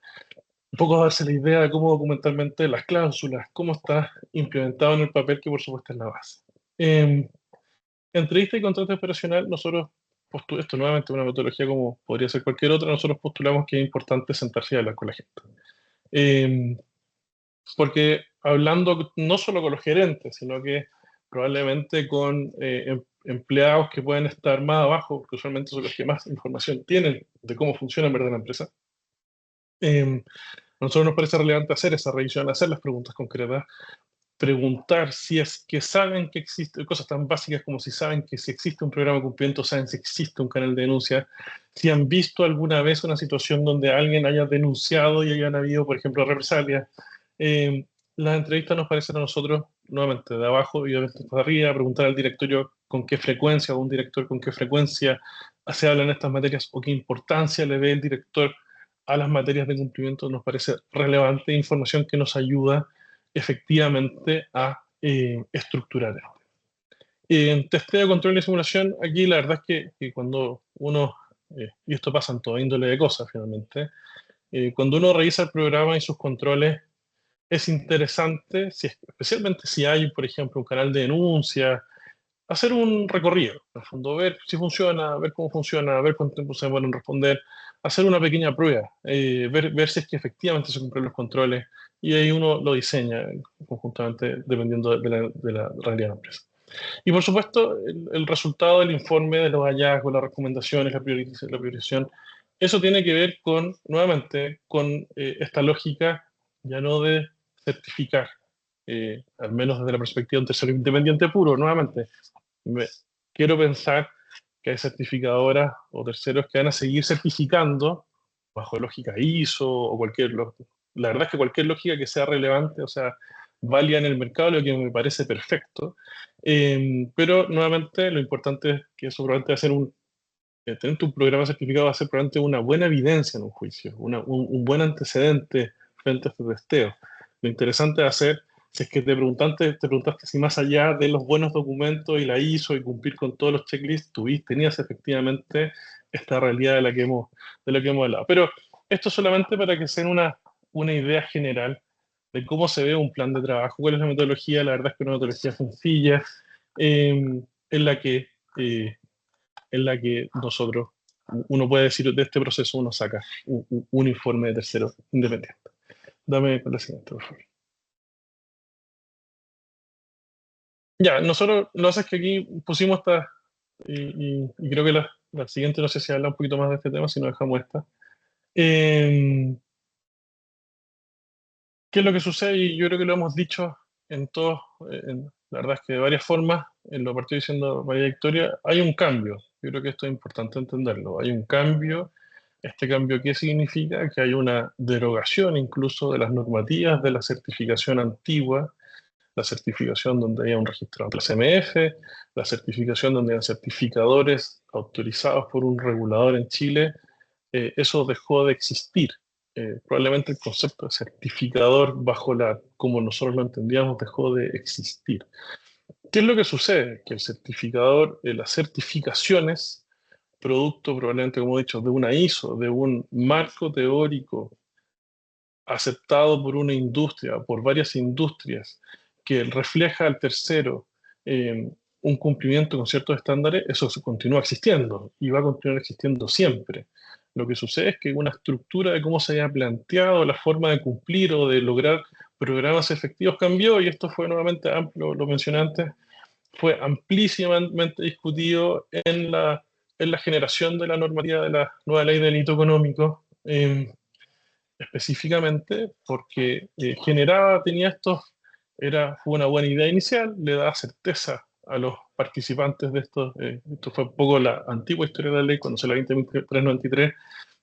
un poco darse la idea de cómo documentalmente las cláusulas, cómo está implementado en el papel, que por supuesto es la base. Eh, Entrevista y contrato operacional, nosotros, esto nuevamente es una metodología como podría ser cualquier otra, nosotros postulamos que es importante sentarse y hablar con la gente. Eh, Porque hablando no solo con los gerentes, sino que probablemente con empleados que pueden estar más abajo, que usualmente son los que más información tienen de cómo funciona en verdad la empresa, a nosotros nos parece relevante hacer esa revisión, hacer las preguntas concretas, preguntar si es que saben que existe, cosas tan básicas como si saben que si existe un programa de cumplimiento, saben si existe un canal de denuncia, si han visto alguna vez una situación donde alguien haya denunciado y hayan habido, por ejemplo, represalias. Eh, las entrevistas nos parecen a nosotros, nuevamente, de abajo y obviamente de arriba, preguntar al directorio con qué frecuencia, o un director con qué frecuencia se hablan estas materias o qué importancia le ve el director a las materias de cumplimiento, nos parece relevante información que nos ayuda efectivamente a estructurar esto. En testeo, control y simulación, aquí la verdad es que cuando uno, y esto pasa en toda índole de cosas finalmente, cuando uno revisa el programa y sus controles, es interesante, especialmente si hay, por ejemplo, un canal de denuncia, hacer un recorrido, en el fondo, ver si funciona, ver cómo funciona, ver cuánto tiempo se demoran en responder, hacer una pequeña prueba, ver si es que efectivamente se cumplen los controles, y ahí uno lo diseña conjuntamente dependiendo de la realidad de la empresa. Y por supuesto, el resultado del informe, de los hallazgos, las recomendaciones, la priorización, eso tiene que ver con, nuevamente, con esta lógica ya no de certificar, al menos desde la perspectiva de un tercero independiente puro, nuevamente, me- quiero pensar que hay certificadoras o terceros que van a seguir certificando bajo lógica ISO o la verdad es que cualquier lógica que sea relevante, o sea, válida en el mercado, lo que me parece perfecto. Pero nuevamente lo importante es que eso probablemente va a ser tener un programa certificado va a ser probablemente una buena evidencia en un juicio, un buen antecedente frente a este testeo. Lo interesante es hacer, si es que te preguntaste si más allá de los buenos documentos y la ISO y cumplir con todos los checklists, tenías efectivamente esta realidad de la que hemos hablado. Pero esto solamente para que se den una idea general de cómo se ve un plan de trabajo, cuál es la metodología. La verdad es que una metodología sencilla, en la que eh, nosotros, uno puede decir, de este proceso uno saca un informe de tercero independiente. Dame con la siguiente, por favor. Ya, nosotros lo que pasa es que aquí pusimos esta, y creo que la siguiente no sé si habla un poquito más de este tema, si no dejamos esta. Eh, ¿Qué es lo que sucede? Y yo creo que lo hemos dicho en todos, la verdad es que de varias formas, en lo partido diciendo María Victoria, hay un cambio. Yo creo que esto es importante entenderlo. Hay un cambio. ¿Este cambio qué significa? Que hay una derogación incluso de las normativas de la certificación antigua, la certificación donde haya un registro ante la CMF, la certificación donde hay certificadores autorizados por un regulador en Chile. Eso dejó de existir. Probablemente el concepto de certificador bajo como nosotros lo entendíamos, dejó de existir. ¿Qué es lo que sucede? Que el certificador, las certificaciones, producto probablemente, como he dicho, de una ISO, de un marco teórico aceptado por una industria, por varias industrias, que refleja al tercero un cumplimiento con ciertos estándares, eso continúa existiendo y va a continuar existiendo siempre. Lo que sucede es que una estructura de cómo se haya planteado la forma de cumplir o de lograr programas efectivos cambió, y esto fue nuevamente amplio, lo mencioné antes, fue amplísimamente discutido en la generación de la normativa de la nueva ley de delito económico. Específicamente porque tenía fue una buena idea inicial, le da certeza a los participantes de esto fue un poco la antigua historia de la ley, cuando se la 2393,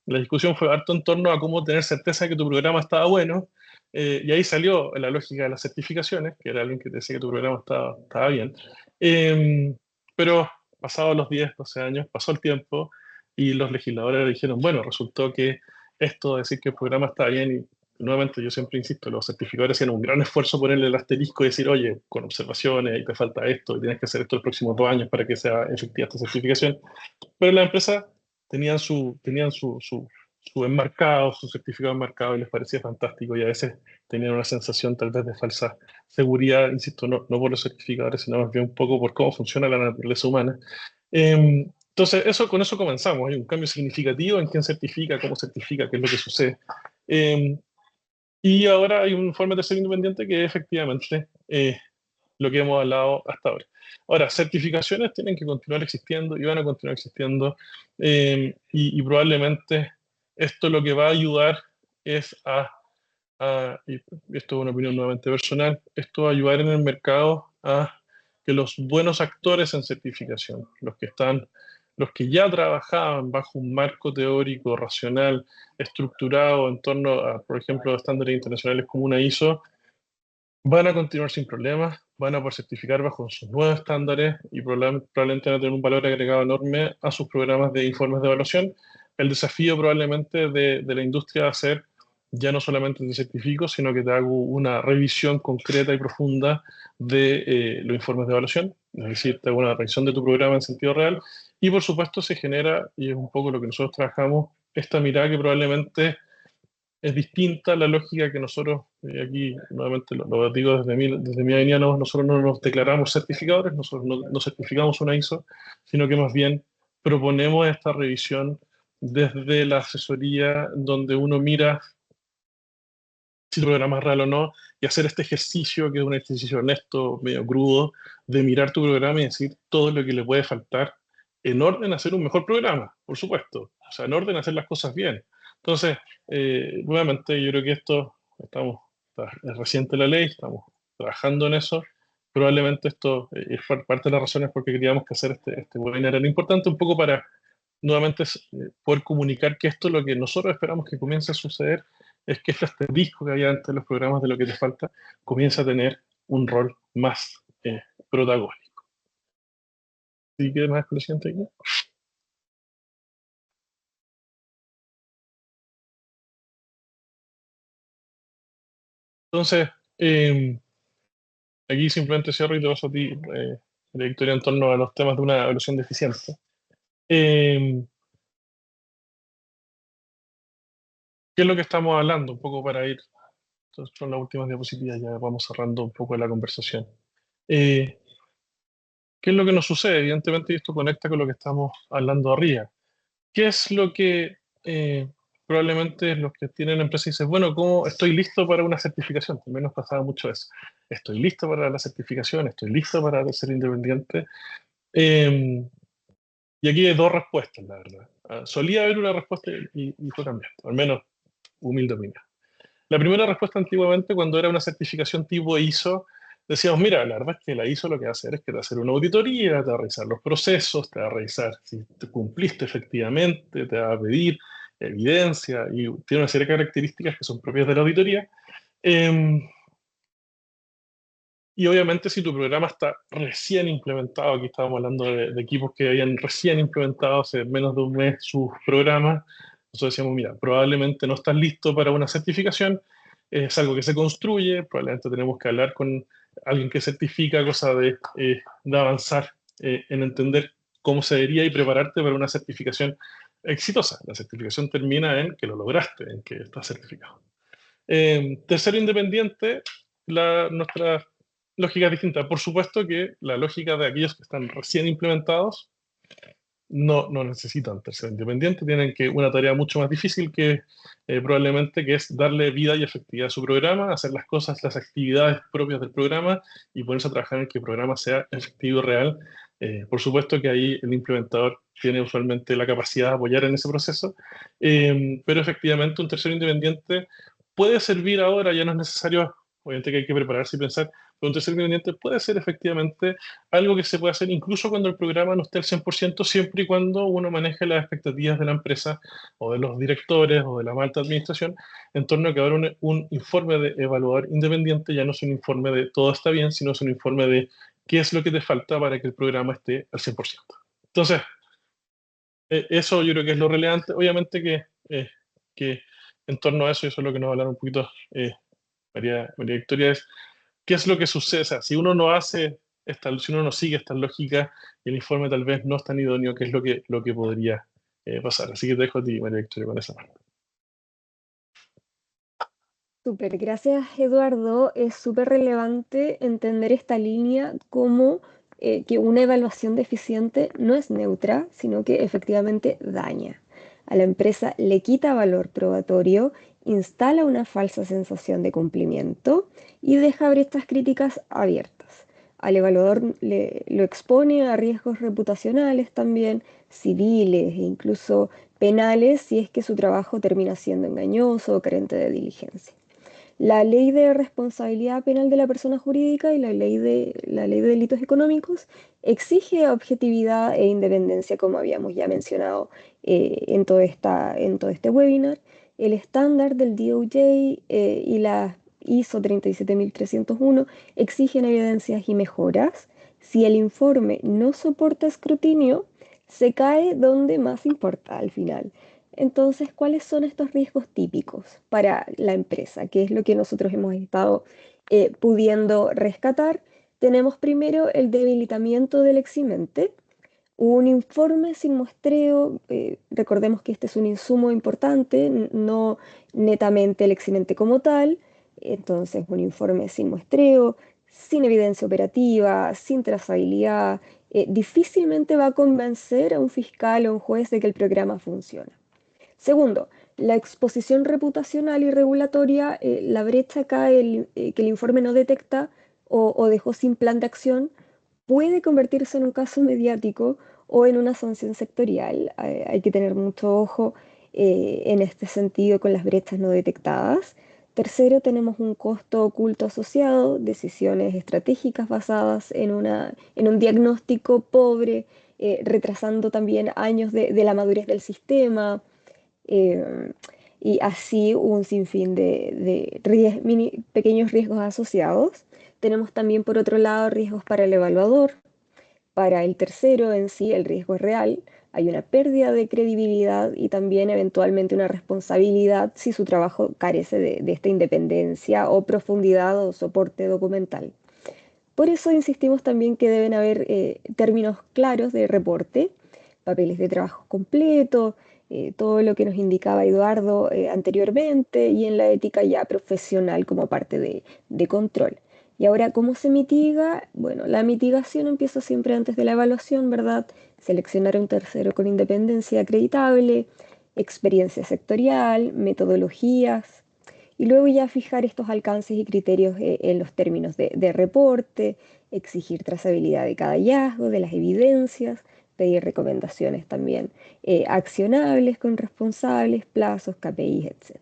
la discusión fue harto en torno a cómo tener certeza de que tu programa estaba bueno, y ahí salió la lógica de las certificaciones, que era alguien que te decía que tu programa estaba bien. Eh, pero pasados los 10 12 años, pasó el tiempo, y los legisladores dijeron, bueno, resultó que esto de decir que el programa está bien, y nuevamente yo siempre insisto, los certificadores hacían un gran esfuerzo ponerle el asterisco y decir, oye, con observaciones, y te falta esto, y tienes que hacer esto los próximos 2 años para que sea efectiva esta certificación. Pero las empresas tenían su enmarcado, su certificado enmarcado, y les parecía fantástico, y a veces tenían una sensación tal vez de falsa seguridad, insisto, no por los certificadores, sino más bien un poco por cómo funciona la naturaleza humana. Entonces, con eso comenzamos. Hay un cambio significativo en quién certifica, cómo certifica, qué es lo que sucede. Eh, y ahora hay un informe de tercero independiente que efectivamente lo que hemos hablado hasta ahora. Ahora, certificaciones tienen que continuar existiendo y van a continuar existiendo, y probablemente esto lo que va a ayudar es y esto es una opinión nuevamente personal, esto va a ayudar en el mercado a que los buenos actores en certificación, los que ya trabajaban bajo un marco teórico, racional, estructurado en torno a, por ejemplo, estándares internacionales como una ISO, van a continuar sin problemas, van a poder certificar bajo sus nuevos estándares y probablemente van a tener un valor agregado enorme a sus programas de informes de evaluación. El desafío probablemente de la industria va a ser ya no solamente te certifico, sino que te hago una revisión concreta y profunda de los informes de evaluación, es decir, te hago una revisión de tu programa en sentido real, y por supuesto se genera, y es un poco lo que nosotros trabajamos, esta mirada que probablemente es distinta a la lógica que nosotros, aquí nuevamente lo digo desde mi avenida, nosotros no nos declaramos certificadores, nosotros no certificamos una ISO, sino que más bien proponemos esta revisión desde la asesoría, donde uno mira si el programa es real o no, y hacer este ejercicio, que es un ejercicio honesto, medio crudo, de mirar tu programa y decir todo lo que le puede faltar en orden a hacer un mejor programa, por supuesto. O sea, en orden a hacer las cosas bien. Entonces, nuevamente, yo creo que es reciente la ley, estamos trabajando en eso. Probablemente esto es parte de las razones por qué queríamos que hacer este webinar. Era importante un poco para, nuevamente, poder comunicar que esto es lo que nosotros esperamos que comience a suceder, es que este asterisco que había antes de los programas de lo que te falta comienza a tener un rol más protagónico. ¿Y qué más con la siguiente aquí? Entonces, aquí simplemente cierro y te paso a ti, la victoria en torno a los temas de una evaluación deficiente. ¿Qué es lo que estamos hablando? Un poco para ir, entonces, son las últimas diapositivas, ya vamos cerrando un poco la conversación. Eh, ¿Qué es lo que nos sucede? Evidentemente, y esto conecta con lo que estamos hablando arriba. ¿Qué es lo que probablemente los que tienen empresas dicen, bueno, ¿cómo estoy listo para una certificación? También nos pasaba mucho eso. Estoy listo para la certificación, estoy listo para ser independiente. Eh, y aquí hay dos respuestas, la verdad. Solía haber una respuesta y fue cambiando, al menos humildemente. La primera respuesta antiguamente, cuando era una certificación tipo ISO, decíamos, mira, la verdad es que la ISO lo que va a hacer es que te va a hacer una auditoría, te va a revisar los procesos, te va a revisar si te cumpliste efectivamente, te va a pedir evidencia y tiene una serie de características que son propias de la auditoría. Eh, y obviamente si tu programa está recién implementado, aquí estábamos hablando de equipos que habían recién implementado hace menos de un mes sus programas, nosotros decíamos, mira, probablemente no estás listo para una certificación, es algo que se construye, probablemente tenemos que hablar con alguien que certifica, cosa de avanzar en entender cómo se debería y prepararte para una certificación exitosa. La certificación termina en que lo lograste, en que estás certificado. Tercero independiente, nuestra lógica es distinta. Por supuesto que la lógica de aquellos que están recién implementados no necesitan tercero independiente, tienen que una tarea mucho más difícil que probablemente que es darle vida y efectividad a su programa, hacer las cosas, las actividades propias del programa y ponerse a trabajar en que el programa sea efectivo y real. Por supuesto que ahí el implementador tiene usualmente la capacidad de apoyar en ese proceso, pero efectivamente un tercero independiente puede servir ahora, ya no es necesario, obviamente que hay que prepararse y pensar, pero un tercero independiente puede ser efectivamente algo que se puede hacer incluso cuando el programa no esté al 100%, siempre y cuando uno maneje las expectativas de la empresa o de los directores o de la alta administración en torno a que ahora un informe de evaluador independiente ya no es un informe de todo está bien, sino es un informe de qué es lo que te falta para que el programa esté al 100%. Entonces, eso yo creo que es lo relevante. Obviamente que en torno a eso, y eso es lo que nos hablaron un poquito María Victoria, es qué es lo que sucede. O sea, si uno no hace si uno no sigue esta lógica, el informe tal vez no es tan idóneo, qué es lo que podría pasar. Así que te dejo a ti, María Victoria, con esa parte. Súper, gracias Eduardo. Es súper relevante entender esta línea como que una evaluación deficiente no es neutra, sino que efectivamente daña. A la empresa le quita valor probatorio, instala una falsa sensación de cumplimiento y deja brechas críticas abiertas. Al evaluador lo expone a riesgos reputacionales también, civiles e incluso penales si es que su trabajo termina siendo engañoso o carente de diligencia. La ley de responsabilidad penal de la persona jurídica y la ley de delitos económicos exige objetividad e independencia, como habíamos ya mencionado en todo este webinar. El estándar del DOJ y la ISO 37301 exigen evidencias y mejoras. Si el informe no soporta escrutinio, se cae donde más importa al final. Entonces, ¿cuáles son estos riesgos típicos para la empresa? ¿Qué es lo que nosotros hemos estado pudiendo rescatar? Tenemos primero el debilitamiento del eximente, un informe sin muestreo. Recordemos que este es un insumo importante, no netamente el eximente como tal. Entonces, un informe sin muestreo, sin evidencia operativa, sin trazabilidad, difícilmente va a convencer a un fiscal o un juez de que el programa funciona. Segundo, la exposición reputacional y regulatoria, la brecha acá que el informe no detecta o dejó sin plan de acción, puede convertirse en un caso mediático o en una sanción sectorial. Hay que tener mucho ojo en este sentido con las brechas no detectadas. Tercero, tenemos un costo oculto asociado, decisiones estratégicas basadas en un diagnóstico pobre, retrasando también años de la madurez del sistema, eh, y así un sinfín de pequeños riesgos asociados. Tenemos también, por otro lado, riesgos para el evaluador. Para el tercero en sí, el riesgo es real. Hay una pérdida de credibilidad y también eventualmente una responsabilidad si su trabajo carece de esta independencia o profundidad o soporte documental. Por eso insistimos también que deben haber términos claros de reporte, papeles de trabajo completo, todo lo que nos indicaba Eduardo anteriormente y en la ética ya profesional como parte de control. Y ahora, ¿cómo se mitiga? Bueno, la mitigación empieza siempre antes de la evaluación, ¿verdad? Seleccionar a un tercero con independencia acreditable, experiencia sectorial, metodologías, y luego ya fijar estos alcances y criterios en los términos de reporte, exigir trazabilidad de cada hallazgo, de las evidencias, pedir recomendaciones también accionables con responsables, plazos, KPIs, etc.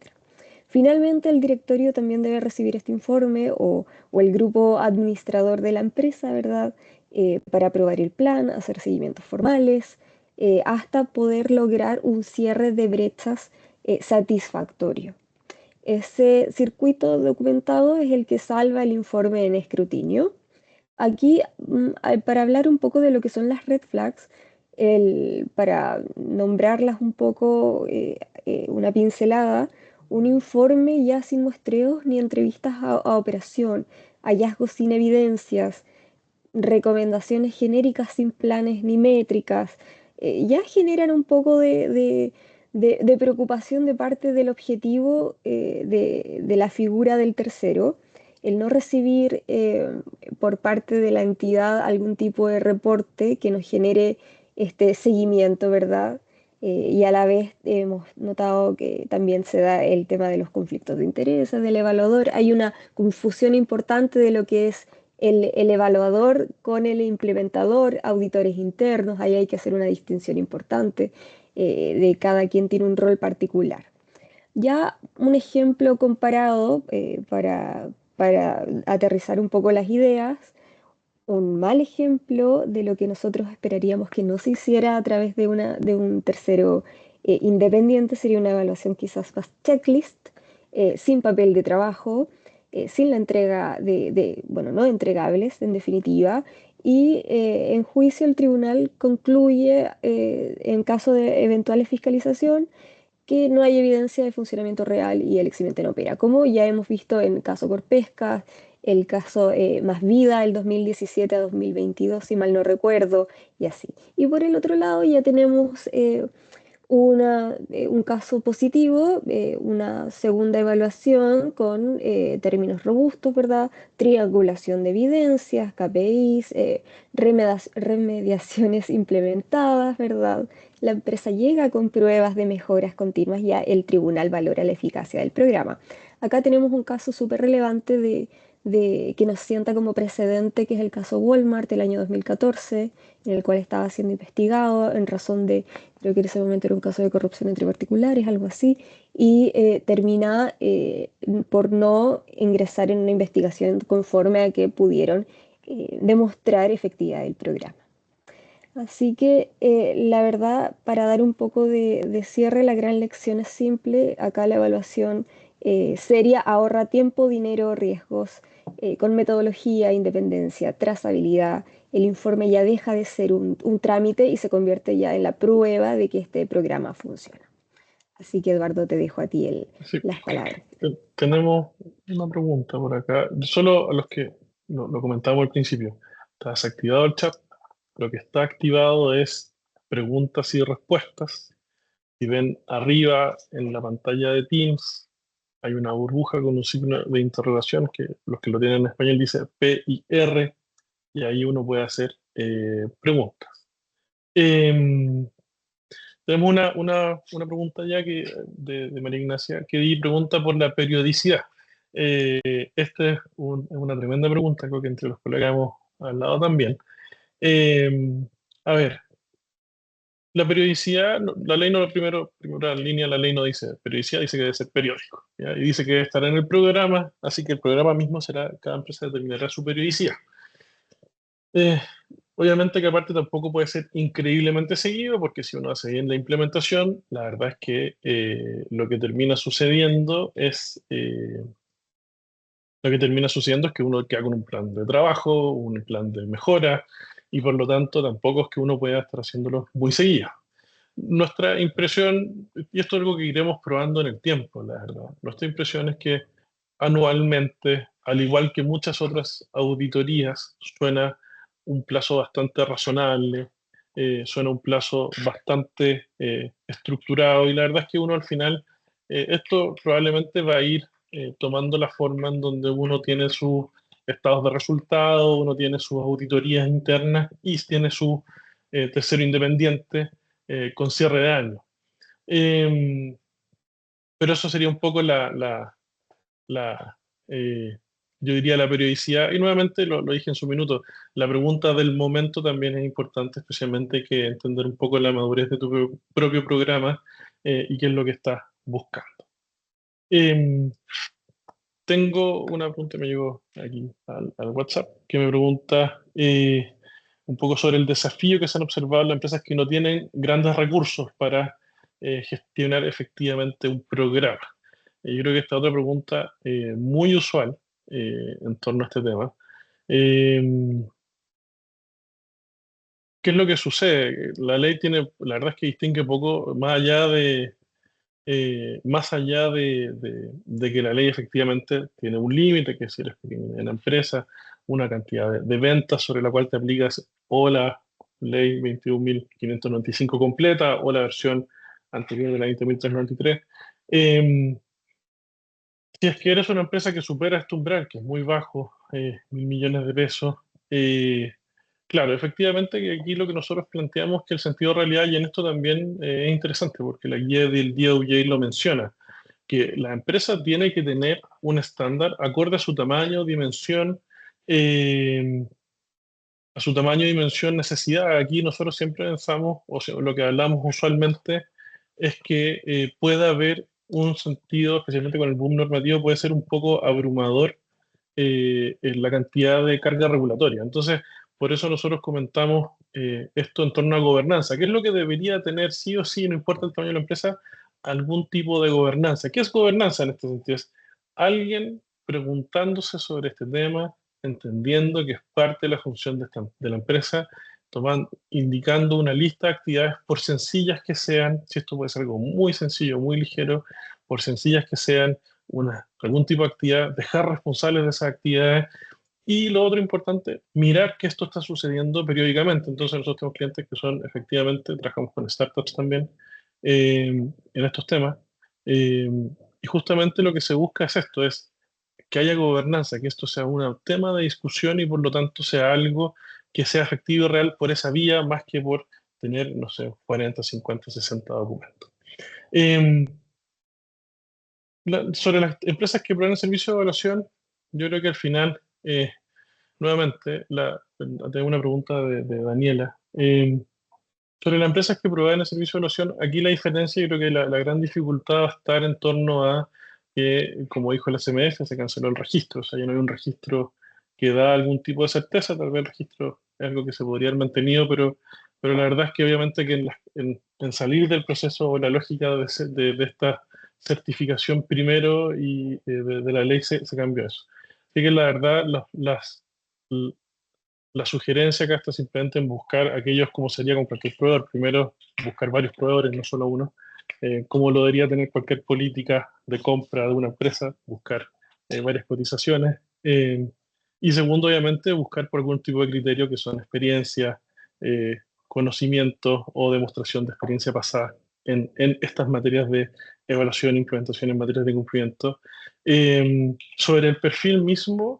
Finalmente, el directorio también debe recibir este informe o el grupo administrador de la empresa, ¿verdad? Para aprobar el plan, hacer seguimientos formales, hasta poder lograr un cierre de brechas satisfactorio. Ese circuito documentado es el que salva el informe en escrutinio. Aquí, para hablar un poco de lo que son las red flags, para nombrarlas un poco, una pincelada, un informe ya sin muestreos ni entrevistas a operación, hallazgos sin evidencias, recomendaciones genéricas sin planes ni métricas, ya generan un poco de preocupación de parte del objetivo de la figura del tercero, el no recibir por parte de la entidad algún tipo de reporte que nos genere este seguimiento, ¿verdad? Y a la vez hemos notado que también se da el tema de los conflictos de intereses del evaluador. Hay una confusión importante de lo que es el evaluador con el implementador, auditores internos, ahí hay que hacer una distinción importante, de cada quien tiene un rol particular. Ya un ejemplo comparado para aterrizar un poco las ideas, un mal ejemplo de lo que nosotros esperaríamos que no se hiciera a través de un tercero independiente sería una evaluación quizás más checklist, sin papel de trabajo, sin la entrega bueno, no entregables en definitiva, y en juicio el tribunal concluye, en caso de eventuales fiscalización, que no hay evidencia de funcionamiento real y el eximiente no opera, como ya hemos visto en el caso Corpesca, el caso Más Vida, el 2017 a 2022, si mal no recuerdo, y así. Y por el otro lado ya tenemos un caso positivo, una segunda evaluación con términos robustos, ¿verdad? Triangulación de evidencias, KPIs, remediaciones implementadas, ¿verdad? La empresa llega con pruebas de mejoras continuas, ya el tribunal valora la eficacia del programa. Acá tenemos un caso súper relevante de que nos sienta como precedente, que es el caso Walmart del año 2014, en el cual estaba siendo investigado en razón de, creo que en ese momento era un caso de corrupción entre particulares, algo así, y termina por no ingresar en una investigación conforme a que pudieron demostrar efectividad del programa. Así que la verdad, para dar un poco de cierre, la gran lección es simple. Acá la evaluación seria ahorra tiempo, dinero, riesgos, con metodología, independencia, trazabilidad. El informe ya deja de ser un trámite y se convierte ya en la prueba de que este programa funciona. Así que Eduardo, te dejo a ti Sí, las palabras. tenemos una pregunta por acá. Solo a los que lo comentábamos al principio. Está desactivado el chat. Lo que está activado es preguntas y respuestas. Si ven arriba en la pantalla de Teams, hay una burbuja con un signo de interrogación que los que lo tienen en español dice P y R, y ahí uno puede hacer preguntas. Em, Tenemos una pregunta ya de María Ignacia, que pregunta por la periodicidad. Esta es una tremenda pregunta, creo que entre los colegas hemos hablado también. Eh, a ver, la periodicidad, la ley no, primera línea, la ley no dice periodicidad, dice que debe ser periódico, ¿ya? Y dice que debe estar en el programa, así que el programa mismo será, cada empresa determinará su periodicidad. Eh, Obviamente que aparte tampoco puede ser increíblemente seguido, porque si uno hace bien la implementación, la verdad es que lo que termina sucediendo es que uno queda con un plan de trabajo, un plan de mejora, y por lo tanto tampoco es que uno pueda estar haciéndolo muy seguido. Nuestra impresión, y esto es algo que iremos probando en el tiempo, la verdad, nuestra impresión es que anualmente, al igual que muchas otras auditorías, suena un plazo bastante razonable, suena un plazo bastante estructurado, y la verdad es que uno al final, esto probablemente va a ir tomando la forma en donde uno tiene sus estados de resultado, uno tiene sus auditorías internas y tiene su tercero independiente con cierre de año. Em, pero eso sería un poco la, eh, yo diría la periodicidad. Y nuevamente lo dije en su minuto, la pregunta del momento también es importante, especialmente que entender un poco la madurez de tu propio programa y qué es lo que estás buscando. Em, Tengo una pregunta, me llegó aquí al WhatsApp, que me pregunta un poco sobre el desafío que se han observado en las empresas que no tienen grandes recursos para gestionar efectivamente un programa. Yo creo que esta otra pregunta muy usual en torno a este tema. Eh, ¿Qué es lo que sucede? La ley tiene, la verdad es que distingue poco más allá de que la ley efectivamente tiene un límite, que es si eres pequeña en la empresa, una cantidad de ventas sobre la cual te aplicas o la ley 21.595 completa o la versión anterior de la 20.393. Eh, si es que eres una empresa que supera este umbral, que es muy bajo, 1.000 millones de pesos, eh, claro, efectivamente que aquí lo que nosotros planteamos es que el sentido de realidad, y en esto también es interesante, porque la guía del DOJ lo menciona, que la empresa tiene que tener un estándar acorde eh, a su tamaño, dimensión, necesidad. Aquí nosotros siempre pensamos, o sea, lo que hablamos usualmente, es que pueda haber un sentido, especialmente con el boom normativo, puede ser un poco abrumador en la cantidad de carga regulatoria. Entonces, por eso nosotros comentamos esto en torno a gobernanza. ¿Qué es lo que debería tener sí o sí, no importa el tamaño de la empresa, algún tipo de gobernanza? ¿Qué es gobernanza en este sentido? Es alguien preguntándose sobre este tema, entendiendo que es parte de la función de la empresa, indicando una lista de actividades, por sencillas que sean, si esto puede ser algo muy sencillo, muy ligero, por sencillas que sean, algún tipo de actividad, dejar responsables de esas actividades. Y lo otro importante, mirar que esto está sucediendo periódicamente. Entonces nosotros tenemos clientes que son efectivamente, trabajamos con startups también en estos temas. eh, y justamente lo que se busca es esto, es que haya gobernanza, que esto sea un tema de discusión y por lo tanto sea algo que sea efectivo y real por esa vía, más que por tener, no sé, 40, 50, 60 documentos. Eh, Sobre las empresas que proveen servicio de evaluación, yo creo que al final, nuevamente, tengo una pregunta de Daniela. Sobre las empresas que proveen el servicio de evaluación, aquí la diferencia, yo creo que la gran dificultad va a estar en torno a que, como dijo la CMF, se canceló el registro, o sea, ya no hay un registro que da algún tipo de certeza, tal vez el registro es algo que se podría haber mantenido, pero la verdad es que obviamente que en salir del proceso o la lógica de esta certificación primero y de la ley se cambió eso. Así que la verdad, la sugerencia acá está simplemente en buscar aquellos, como sería con cualquier proveedor, primero buscar varios proveedores, no solo uno, como lo debería tener cualquier política de compra de una empresa, buscar varias cotizaciones. Y segundo, obviamente, buscar por algún tipo de criterio que son experiencia, conocimientos o demostración de experiencia pasada en estas materias de evaluación e implementación en materias de cumplimiento. Sobre el perfil mismo,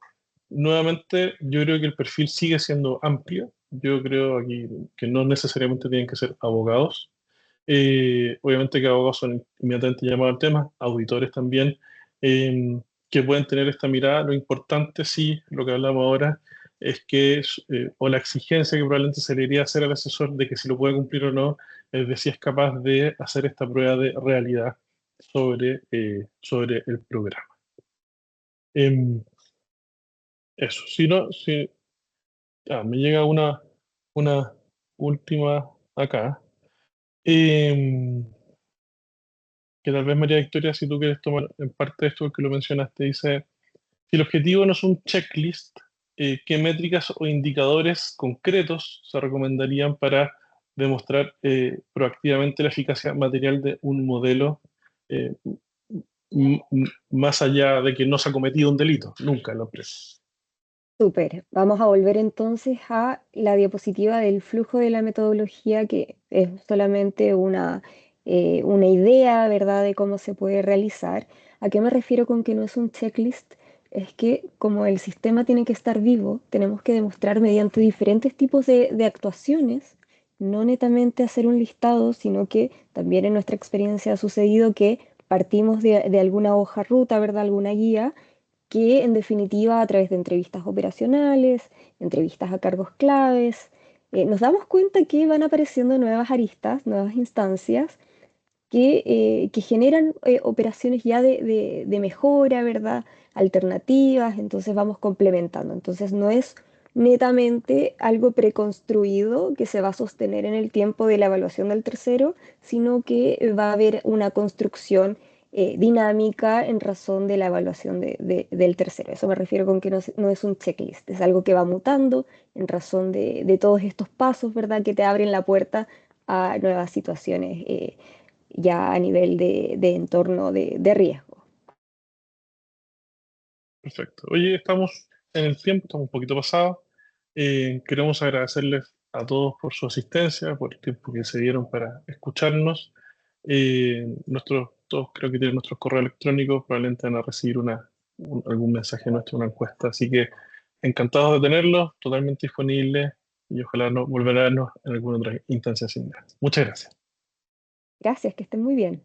nuevamente, yo creo que el perfil sigue siendo amplio. Yo creo aquí que no necesariamente tienen que ser abogados. Obviamente que abogados son inmediatamente llamados al tema, auditores también, eh, que pueden tener esta mirada. Lo importante, sí, lo que hablamos ahora, es que, o la exigencia que probablemente se le iría a hacer al asesor de que si lo puede cumplir o no, es de si es capaz de hacer esta prueba de realidad sobre el programa. Em, Eso, si no, si, me llega una última acá. Em, que tal vez María Victoria, si tú quieres tomar en parte esto que lo mencionaste, dice, si el objetivo no es un checklist, ¿qué métricas o indicadores concretos se recomendarían para demostrar proactivamente la eficacia material de un modelo eh, más allá de que no se ha cometido un delito? Nunca en la empresa. Súper. Vamos a volver entonces a la diapositiva del flujo de la metodología, que es solamente una idea, ¿verdad?, de cómo se puede realizar. ¿A qué me refiero con que no es un checklist? Es que como el sistema tiene que estar vivo, tenemos que demostrar mediante diferentes tipos de actuaciones no netamente hacer un listado, sino que también en nuestra experiencia ha sucedido que partimos de alguna hoja ruta, ¿verdad? Alguna guía que en definitiva a través de entrevistas operacionales, entrevistas a cargos claves, nos damos cuenta que van apareciendo nuevas aristas, nuevas instancias que generan operaciones ya de mejora, ¿verdad? Alternativas, entonces vamos complementando. Entonces no es netamente algo preconstruido que se va a sostener en el tiempo de la evaluación del tercero, sino que va a haber una construcción dinámica en razón de la evaluación del tercero. Eso me refiero con que no es un checklist, es algo que va mutando en razón de todos estos pasos, ¿verdad? Que te abren la puerta a nuevas situaciones ya a nivel de entorno de riesgo. Perfecto. Oye, estamos en el tiempo, estamos un poquito pasados. Queremos agradecerles a todos por su asistencia, por el tiempo que se dieron para escucharnos. Todos creo que tienen nuestros correos electrónicos, probablemente van a recibir algún mensaje nuestro, una encuesta. Así que encantados de tenerlos, totalmente disponibles y ojalá no volver a vernos en alguna otra instancia similar. Muchas gracias. Gracias, que estén muy bien.